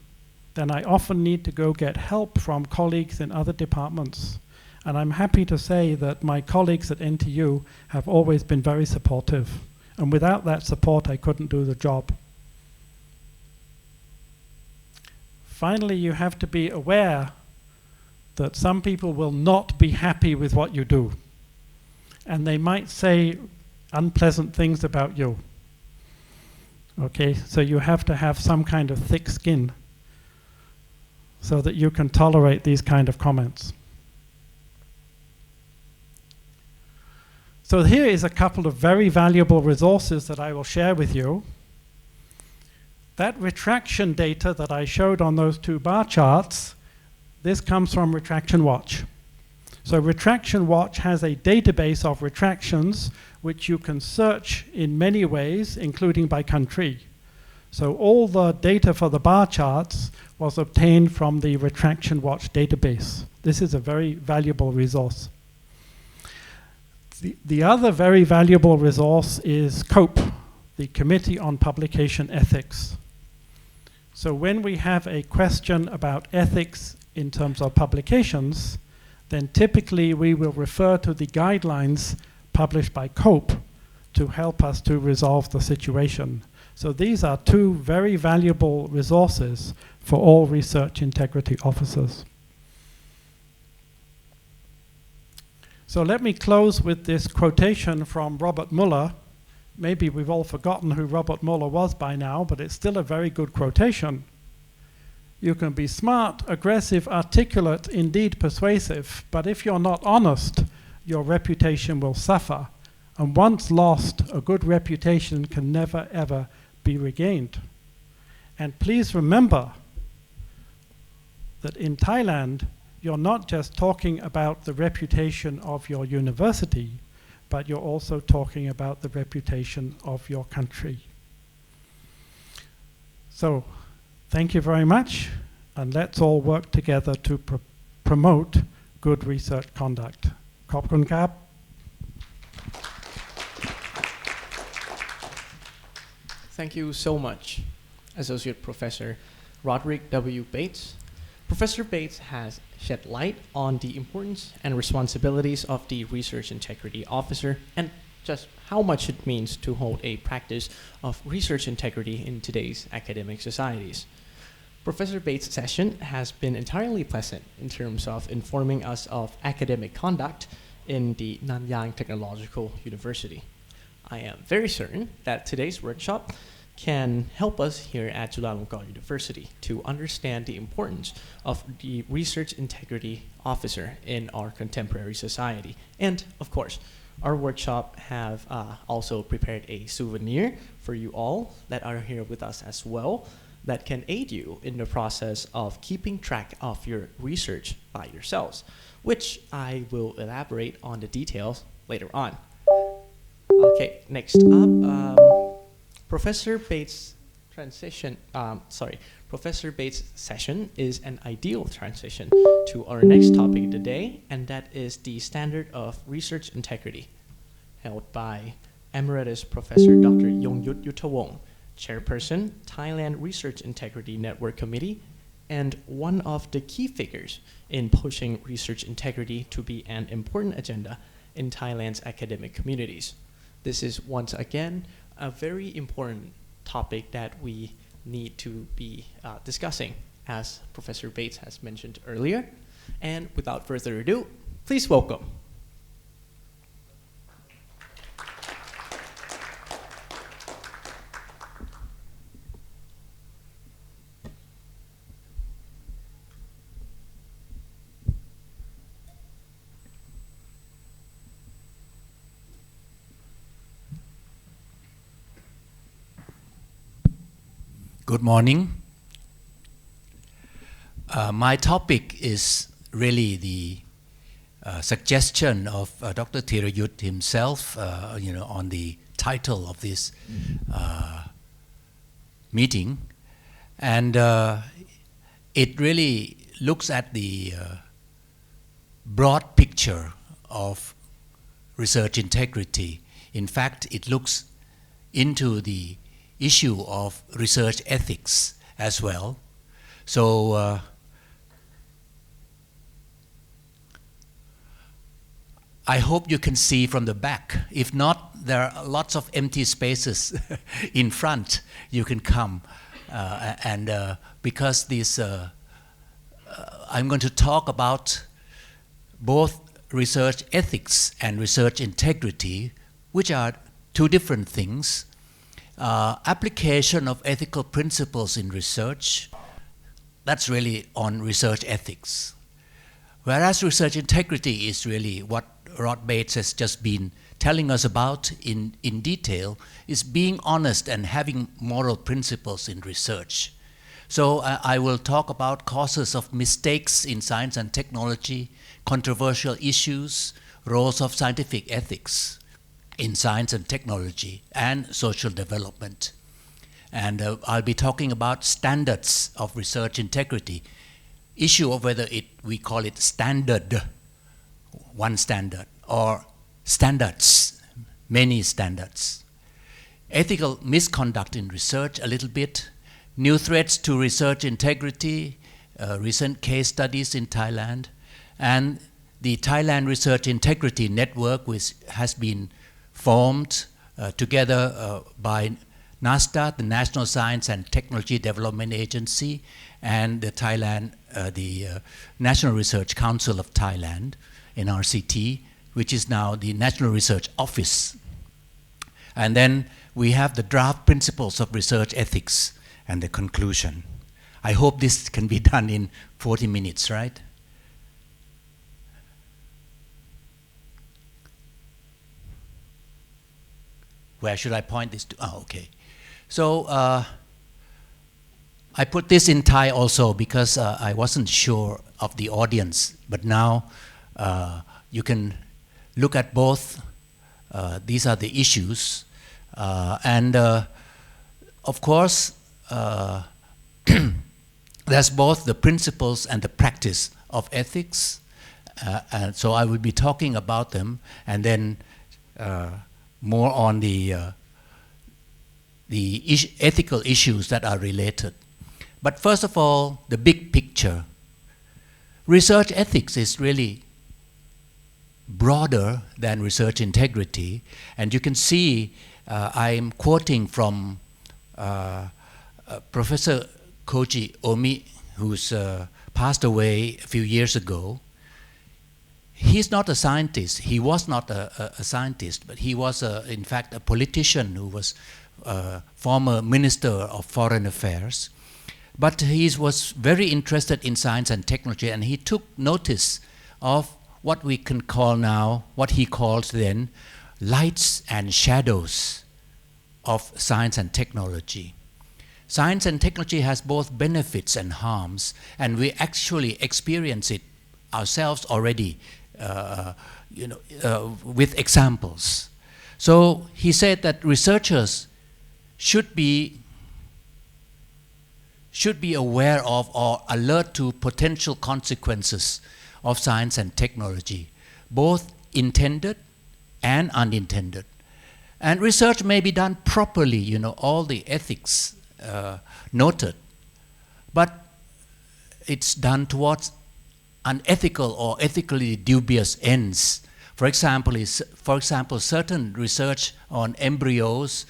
then I often need to go get help from colleagues in other departments. And I'm happy to say that my colleagues at NTU have always been very supportive. And without that support, I couldn't do the job. Finally, you have to be aware that some people will not be happy with what you do. And they might say unpleasant things about you. Okay, so you have to have some kind of thick skin so that you can tolerate these kind of comments. So here is a couple of very valuable resources that I will share with you. That retraction data that I showed on those two bar charts, this comes from Retraction Watch. So Retraction Watch has a database of retractions which you can search in many ways, including by country. So all the data for the bar charts was obtained from the Retraction Watch database. This is a very valuable resource. The other very valuable resource is COPE, the Committee on Publication Ethics. So when we have a question about ethics in terms of publications, then typically we will refer to the guidelines published by COPE to help us to resolve the situation. So these are two very valuable resources for all research integrity officers. So let me close with this quotation from Robert Mueller. Maybe we've all forgotten who Robert Mueller was by now, but it's still a very good quotation. You can be smart, aggressive, articulate, indeed persuasive, but if you're not honest, your reputation will suffer. And once lost, a good reputation can never ever be regained. And please remember that in Thailand, you're not just talking about the reputation of your university, but you're also talking about the reputation of your country. So, thank you very much, and let's all work together to promote good research conduct. ขอบคุณครับ Thank you so much, Associate Professor Roderick W. Bates. Professor Bates has shed light on the importance and responsibilities of the Research Integrity Officer and just how much it means to hold a practice of research integrity in today's academic societies. Professor Bates' session has been entirely pleasant in terms of informing us of academic conduct in the Nanyang Technological University. I am very certain that today's workshop can help us here at Chulalongkorn University to understand the importance of the Research Integrity Officer in our contemporary society. And of course, our workshop have also prepared a souvenir for you all that are here with us as well that can aid you in the process of keeping track of your research by yourselves, which I will elaborate on the details later on. Okay, next up, Professor Bates' Professor Bates' session is an ideal transition to our next topic of the day, and that is the standard of research integrity, held by Emeritus Professor Dr. Yongyut Yuttawong, Chairperson, Thailand Research Integrity Network Committee, and one of the key figures in pushing research integrity to be an important agenda in Thailand's academic communities. This is once again a very important topic that we need to be discussing, as Professor Bates has mentioned earlier. And without further ado, Please welcome. Good morning. My topic is really the suggestion of Dr. Thirayut himself, on the title of this meeting, and it really looks at the broad picture of research integrity. In fact, it looks into the issue of research ethics as well. So I hope you can see from the back. If not, there are lots of empty spaces in front. You can come and because this I'm going to talk about both research ethics and research integrity, which are two different things. Application of ethical principles in research, that's really on research ethics. Whereas research integrity is really what Rod Bates has just been telling us about in detail, is being honest and having moral principles in research. So I will talk about causes of mistakes in science and technology, controversial issues, roles of scientific ethics in science and technology, and social development. And I'll be talking about standards of research integrity, issue of whether we call it standard, one standard, or standards, many standards. Ethical misconduct in research a little bit, new threats to research integrity, recent case studies in Thailand, and the Thailand Research Integrity Network, which has been formed together by NASDA, the National Science and Technology Development Agency, and the Thailand, the National Research Council of Thailand, NRCT, which is now the National Research Office. And then we have the draft principles of research ethics and the conclusion. I hope this can be done in 40 minutes, right? Where should I point this to? Oh, okay. So I put this in Thai also because I wasn't sure of the audience, but now you can look at both. These are the issues. And of course, there's both the principles and the practice of ethics. And so I will be talking about them, and then more on the ethical issues that are related. But first of all, the big picture. Research ethics is really broader than research integrity, and you can see I'm quoting from Professor Koji Omi, who's passed away a few years ago. He's not a scientist. He was not a scientist, but he was, in fact, a politician who was former Minister of Foreign Affairs. But he was very interested in science and technology, and he took notice of what we can call now, what he calls then, lights and shadows of science and technology. Science and technology has both benefits and harms, and we actually experience it ourselves already, with examples. So he said that researchers should be aware of or alert to potential consequences of science and technology, both intended and unintended. And research may be done properly, all the ethics noted, but it's done towards unethical or ethically dubious ends. For example, certain research on embryos,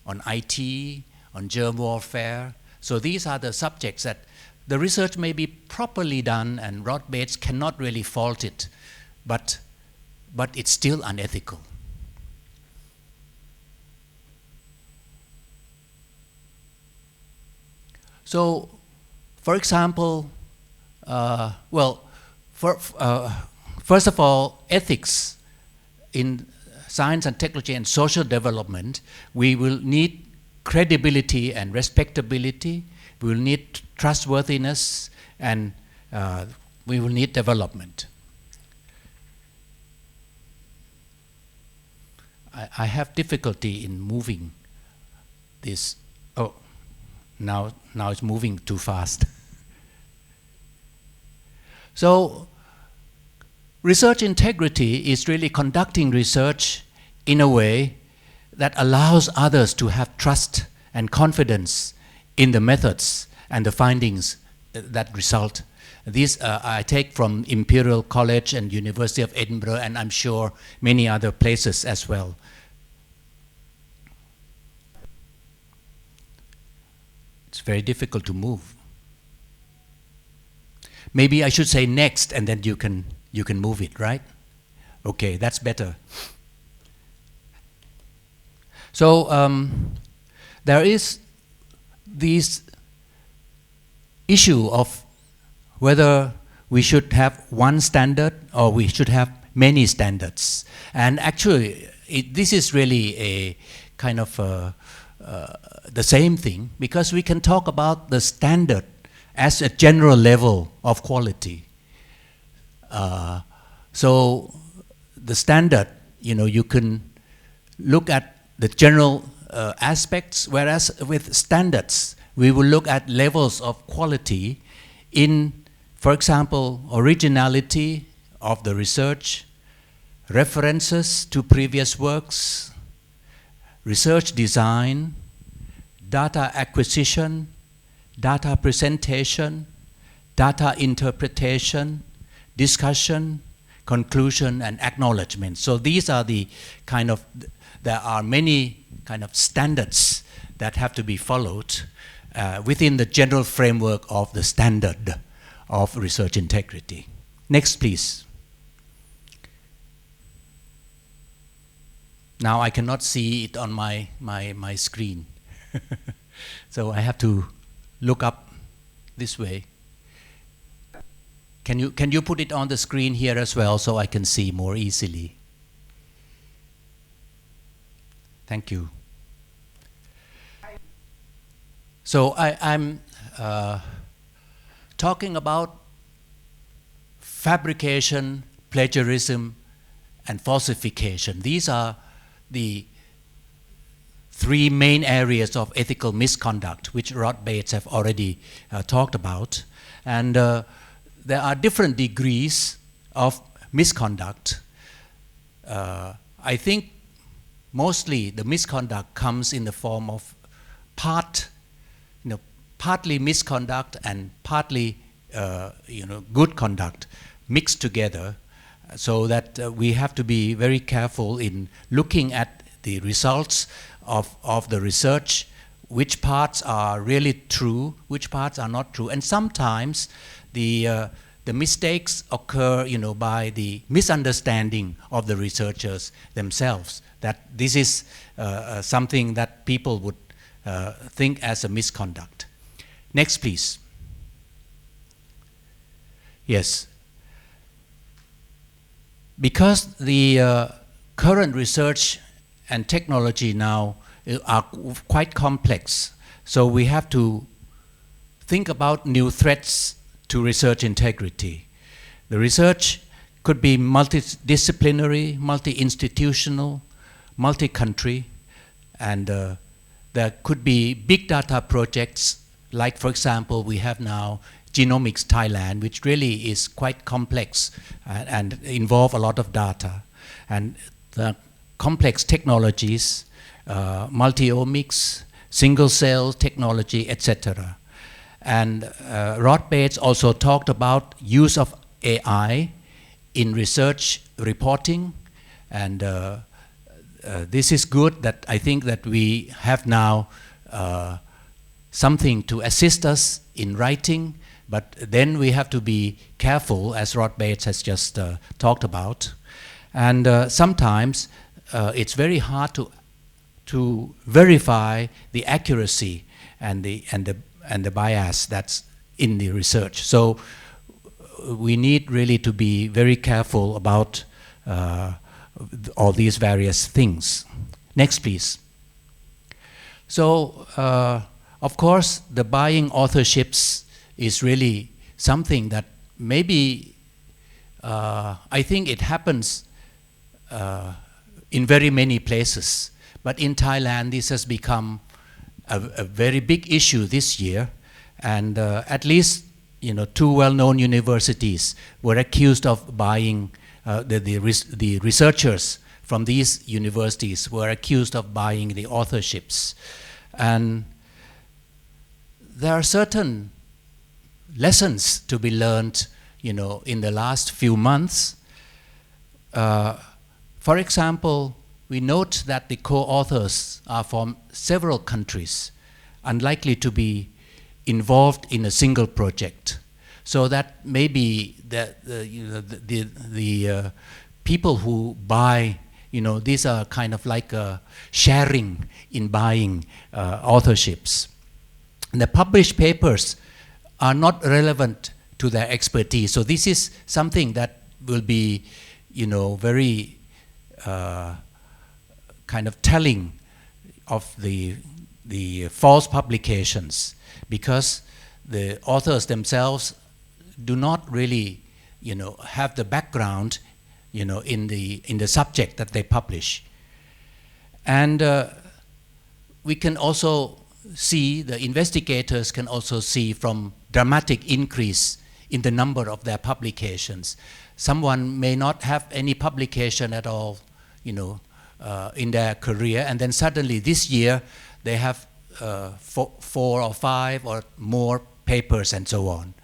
on IT, on germ warfare. So these are the subjects that the research may be properly done, and Rod Bates cannot really fault it. but it's still unethical. So, for example, first of all, ethics in science and technology and social development, we will need credibility and respectability, we will need trustworthiness, and we will need development. I have difficulty in moving this. Oh, now it's moving too fast. So, research integrity is really conducting research in a way that allows others to have trust and confidence in the methods and the findings that result. These I take from Imperial College and University of Edinburgh, and I'm sure many other places as well. It's very difficult to move. Maybe I should say next, and then you can move it, right? Okay, that's better. So there is this issue of whether we should have one standard or we should have many standards. And actually, this is really a kind of the same thing, because we can talk about the standard as a general level of quality. So the standard, you can look at the general aspects, whereas with standards, we will look at levels of quality in, for example, originality of the research, references to previous works, research design, data acquisition, data presentation, data interpretation, discussion, conclusion, and acknowledgement. So these are the there are many kind of standards that have to be followed within the general framework of the standard of research integrity. Next, please. Now I cannot see it on my screen. So I have to look up this way. Can you put it on the screen here as well so I can see more easily? Thank you. So I'm talking about fabrication, plagiarism, and falsification. These are the three main areas of ethical misconduct, which Rod Bates have already talked about. And there are different degrees of misconduct. I think mostly the misconduct comes in the form of partly misconduct and partly good conduct mixed together, so that we have to be very careful in looking at the results of the research, which parts are really true, which parts are not true. And sometimes the mistakes occur by the misunderstanding of the researchers themselves, that this is something that people would think as a misconduct. Next, please. Yes. Because the current research and technology now are quite complex, so we have to think about new threats to research integrity. The research could be multidisciplinary, multi-institutional, multi-country, and there could be big data projects, like, for example, we have now Genomics Thailand, which really is quite complex and involve a lot of data. And the complex technologies, multi-omics, single-cell technology, etc. And Rod Bates also talked about use of AI in research reporting, and this is good. That I think that we have now something to assist us in writing, But then we have to be careful, as Rod Bates has just talked about. And sometimes it's very hard to verify the accuracy and the bias that's in the research. So we need really to be very careful about all these various things. Next, please. So, of course, the buying authorships is really something that maybe I think it happens in very many places. But in Thailand, this has become a very big issue this year. And at least, two well-known universities were accused of buying, the researchers from these universities were accused of buying the authorships. And there are certain lessons to be learned, in the last few months. For example, we note that the co-authors are from several countries, unlikely to be involved in a single project. So that maybe the people who buy, these are kind of like sharing in buying authorships. And the published papers are not relevant to their expertise. So this is something that will be, very kind of telling of the false publications, because the authors themselves do not really, have the background, in the subject that they publish. And we can also see, the investigators can also see from dramatic increase in the number of their publications. Someone may not have any publication at all, in their career, and then suddenly this year they have 4 or 5 or more papers and so on.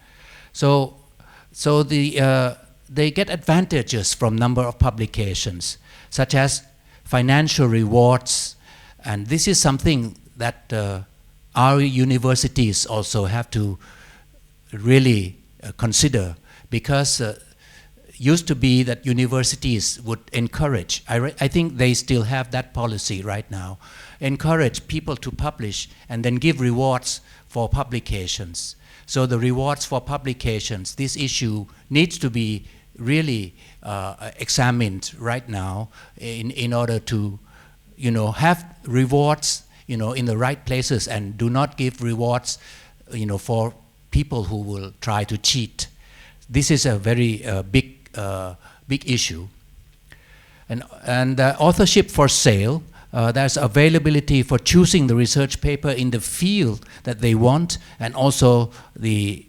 So they get advantages from number of publications, such as financial rewards, and this is something that our universities also have to really consider, because used to be that universities would encourage, I think they still have that policy right now, encourage people to publish and then give rewards for publications. So the rewards for publications, this issue needs to be really examined right now in order to, have rewards, in the right places, and do not give rewards, for people who will try to cheat. This is a very big issue. And authorship for sale, there's availability for choosing the research paper in the field that they want, and also the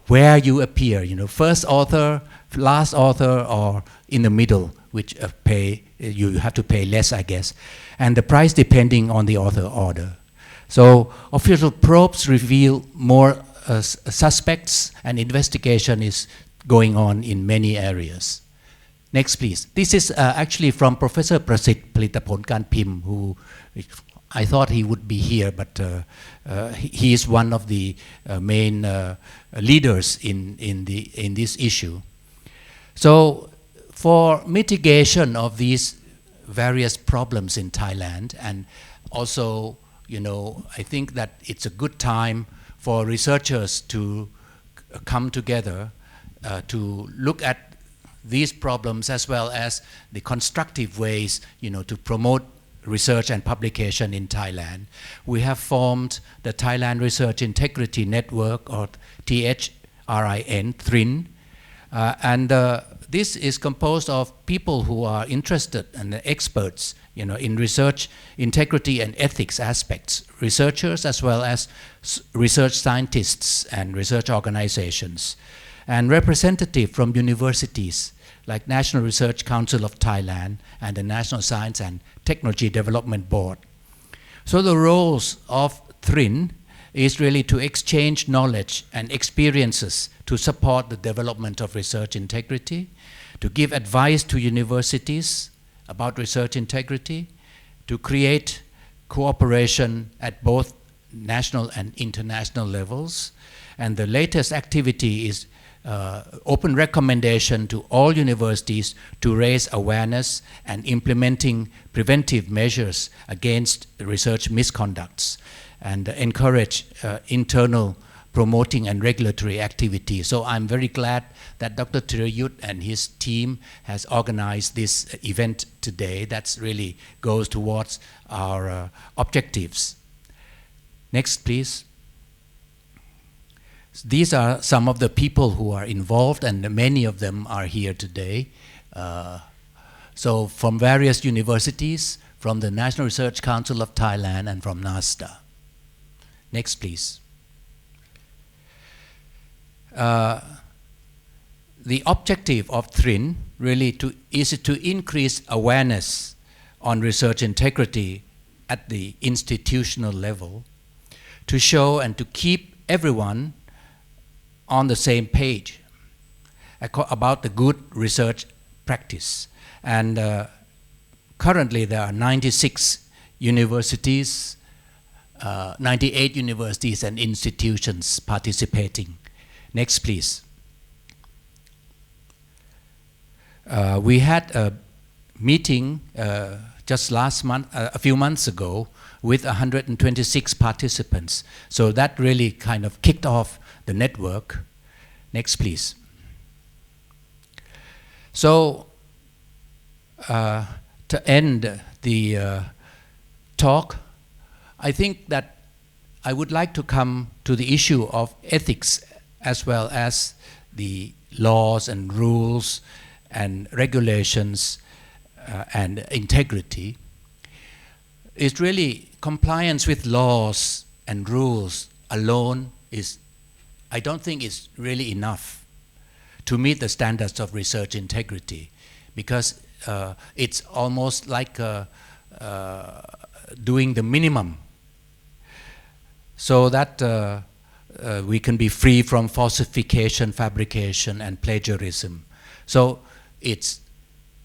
where you appear, first author, last author, or in the middle, which you have to pay less, I guess, and the price depending on the author order. So official probes reveal more suspects, and investigation is going on in many areas. Next, please. This is actually from Professor Prasit Palitapon Kanpim, who I thought he would be here, but he is one of the main leaders in this issue. So for mitigation of these various problems in Thailand, and also, I think that it's a good time for researchers to come together to look at these problems, as well as the constructive ways, to promote research and publication in Thailand. We have formed the Thailand Research Integrity Network, or THRIN, THRIN, and this is composed of people who are interested and experts, in research integrity and ethics aspects, researchers as well as research scientists and research organizations, and representative from universities like National Research Council of Thailand and the National Science and Technology Development Board. So the roles of THRIN is really to exchange knowledge and experiences to support the development of research integrity, to give advice to universities about research integrity, to create cooperation at both national and international levels. And the latest activity is open recommendation to all universities to raise awareness and implementing preventive measures against research misconducts and encourage internal promoting and regulatory activity. So I'm very glad that Dr. Thirayut and his team has organized this event today. That really goes towards our objectives. Next, please. These are some of the people who are involved, and many of them are here today. So from various universities, from the National Research Council of Thailand and from NASDA. Next, please. The objective of THRIN really is to increase awareness on research integrity at the institutional level, to show and to keep everyone on the same page about the good research practice. And currently there are 96 universities, 98 universities and institutions participating. Next, please. We had a meeting just last month, a few months ago, with 126 participants. So that really kind of kicked off the network. Next, please. So to end the talk, I think that I would like to come to the issue of ethics as well as the laws and rules and regulations and integrity. It's really compliance with laws and rules alone is, I don't think it's really enough to meet the standards of research integrity, because it's almost like doing the minimum so that we can be free from falsification, fabrication, and plagiarism. So it's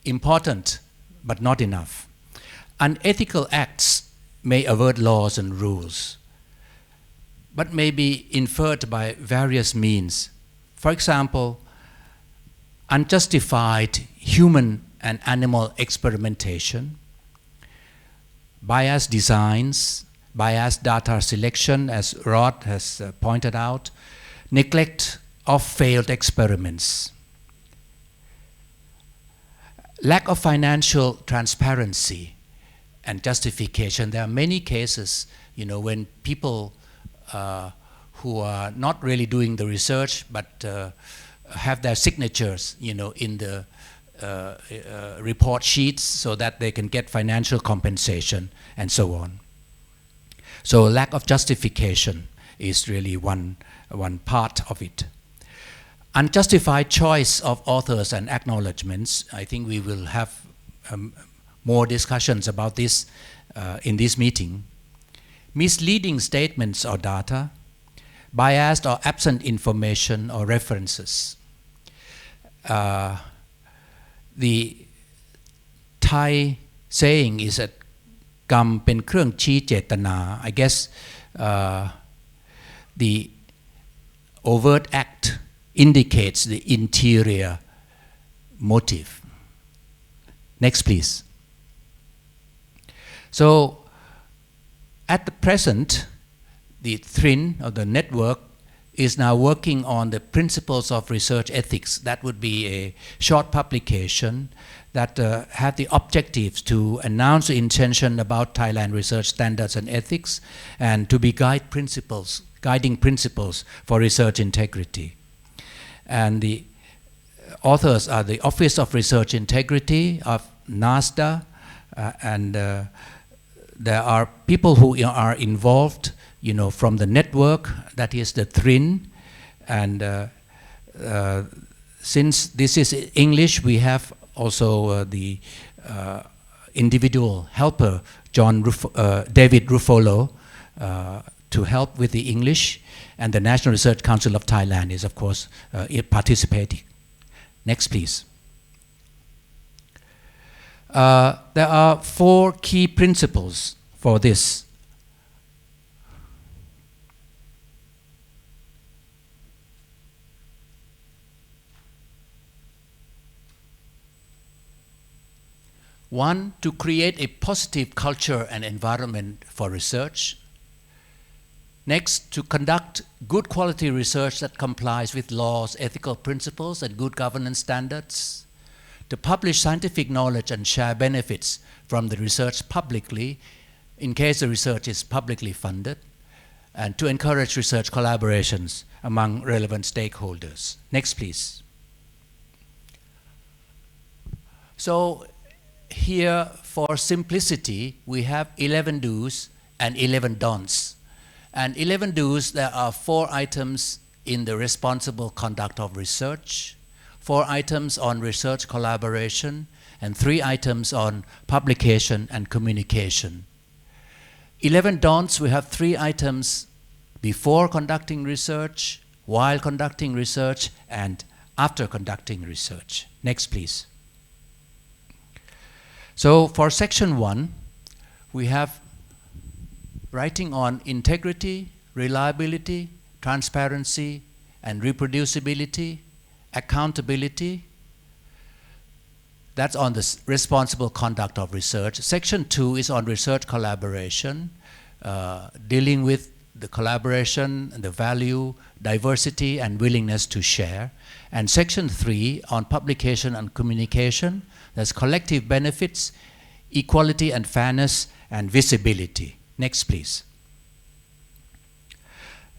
important, but not enough. Unethical acts may avert laws and rules, but may be inferred by various means. For example, unjustified human and animal experimentation, biased designs, biased data selection, as Rod has pointed out, neglect of failed experiments, lack of financial transparency and justification. There are many cases, when people who are not really doing the research but have their signatures, in the report sheets so that they can get financial compensation and so on. So lack of justification is really one part of it. Unjustified choice of authors and acknowledgements. I think we will have more discussions about this in this meeting. Misleading statements or data, biased or absent information or references. The Thai saying is that กรรมเป็นเครื่องชี้เจตนา I guess the overt act indicates the interior motive. Next, please. So at the present, the THRIN, or the network, is now working on the principles of research ethics. That would be a short publication that have the objectives to announce the intention about Thailand research standards and ethics, and to be guiding principles for research integrity. And the authors are the Office of Research Integrity of NASDA, and there are people who are involved, from the network, that is the THRIN, and since this is English, we have also the individual helper, David Ruffolo, to help with the English, and the National Research Council of Thailand is, of course, participating. Next, please. There are 4 key principles for this. One, to create a positive culture and environment for research. Next, to conduct good quality research that complies with laws, ethical principles, and good governance standards. To publish scientific knowledge and share benefits from the research publicly, in case the research is publicly funded. And to encourage research collaborations among relevant stakeholders. Next, please. So here, for simplicity, we have 11 do's and 11 don'ts. And 11 do's, there are 4 items in the responsible conduct of research, 4 items on research collaboration, and 3 items on publication and communication. 11 don'ts, we have 3 items before conducting research, while conducting research, and after conducting research. Next, please. So for section 1, we have writing on integrity, reliability, transparency, and reproducibility, accountability. That's on the responsible conduct of research. Section 2 is on research collaboration, dealing with the collaboration, and the value, diversity, and willingness to share. And section 3 on publication and communication, that's collective benefits, equality and fairness, and visibility. Next, please.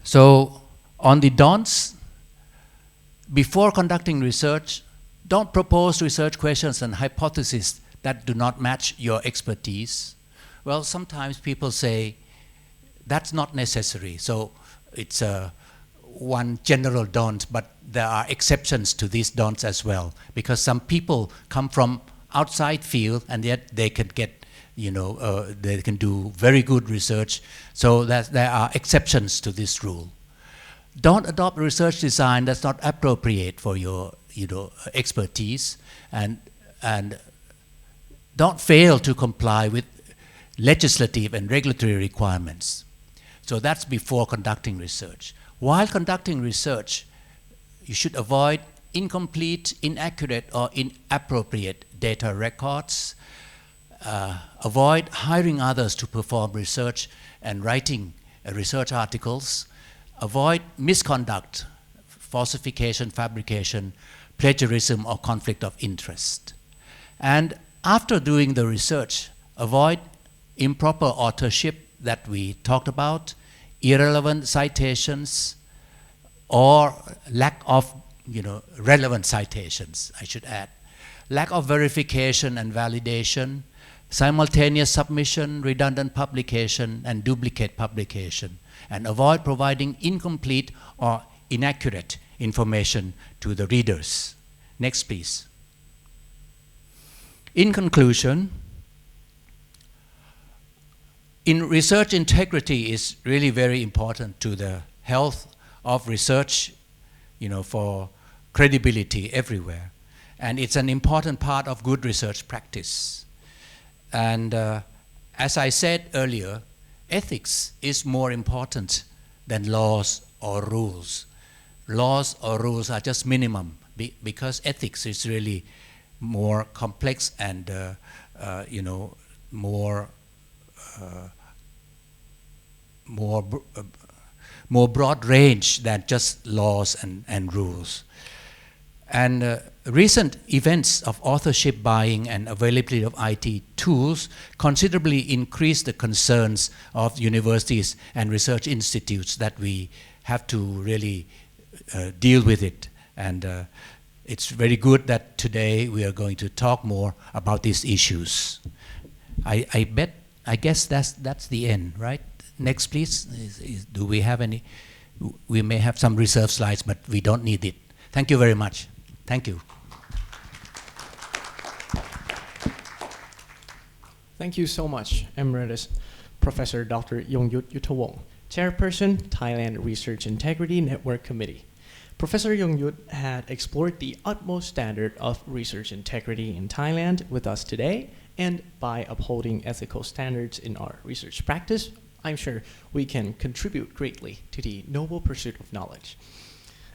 So, on the don'ts, before conducting research, don't propose research questions and hypotheses that do not match your expertise. Well, sometimes people say, that's not necessary. So, it's one general don't, but there are exceptions to these don'ts as well, because some people come from outside field and yet they can get, they can do very good research. So that there are exceptions to this rule. Don't adopt research design that's not appropriate for your, expertise, and don't fail to comply with legislative and regulatory requirements. So that's before conducting research. While conducting research, you should avoid incomplete, inaccurate, or inappropriate data records. Avoid hiring others to perform research and writing research articles. Avoid misconduct, falsification, fabrication, plagiarism, or conflict of interest. And after doing the research, avoid improper authorship that we talked about, irrelevant citations, or lack of relevant citations, I should add. Lack of verification and validation, simultaneous submission, redundant publication, and duplicate publication. And avoid providing incomplete or inaccurate information to the readers. Next, please. In conclusion, research integrity is really very important to the health of research, for credibility everywhere. And it's an important part of good research practice. And as I said earlier, ethics is more important than laws or rules. Laws or rules are just minimum because ethics is really more complex and more broad range than just laws and rules. And recent events of authorship buying and availability of IT tools considerably increase the concerns of universities and research institutes that we have to really deal with it. And it's very good that today we are going to talk more about these issues. I guess that's the end, right? Next, please. Do we have any? We may have some reserved slides, but we don't need it. Thank you very much. Thank you. Thank you so much, Emeritus Professor Dr. Yongyut Yuttawong, Chairperson, Thailand Research Integrity Network Committee. Professor Yongyut had explored the utmost standard of research integrity in Thailand with us today, and by upholding ethical standards in our research practice, I'm sure we can contribute greatly to the noble pursuit of knowledge.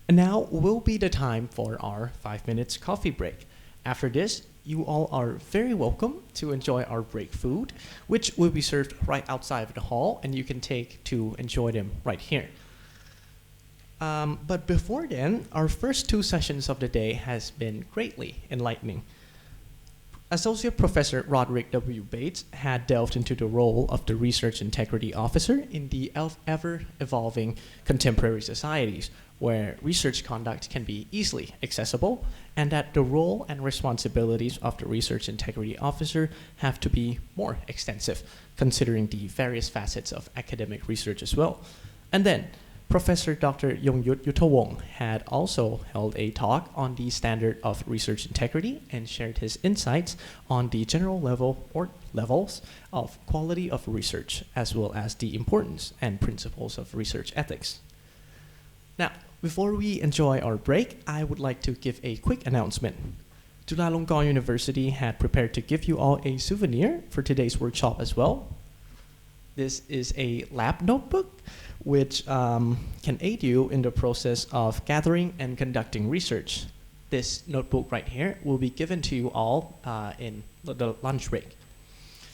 And now will be the time for our 5 minutes coffee break. After this, you all are very welcome to enjoy our break food, which will be served right outside of the hall, and you can take to enjoy them right here. But before then, our first two sessions of the day has been greatly enlightening. Associate Professor Roderick W. Bates had delved into the role of the Research Integrity Officer in the ever-evolving contemporary societies, where research conduct can be easily accessible, and that the role and responsibilities of the Research Integrity Officer have to be more extensive, considering the various facets of academic research as well. And then, Professor Dr. Yongyut Yuttawong had also held a talk on the standard of research integrity and shared his insights on the general level or levels of quality of research, as well as the importance and principles of research ethics. Now, before we enjoy our break, I would like to give a quick announcement. Chulalongkorn University had prepared to give you all a souvenir for today's workshop as well. This is a lab notebook which can aid you in the process of gathering and conducting research. This notebook right here will be given to you all in the lunch break.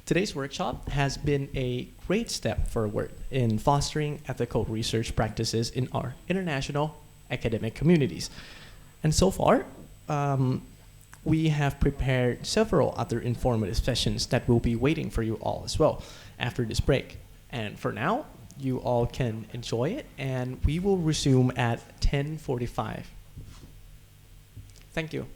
Today's workshop has been a great step forward in fostering ethical research practices in our international academic communities. And so far, we have prepared several other informative sessions that will be waiting for you all as well after this break. And for now, you all can enjoy it, and we will resume at 10:45. Thank you.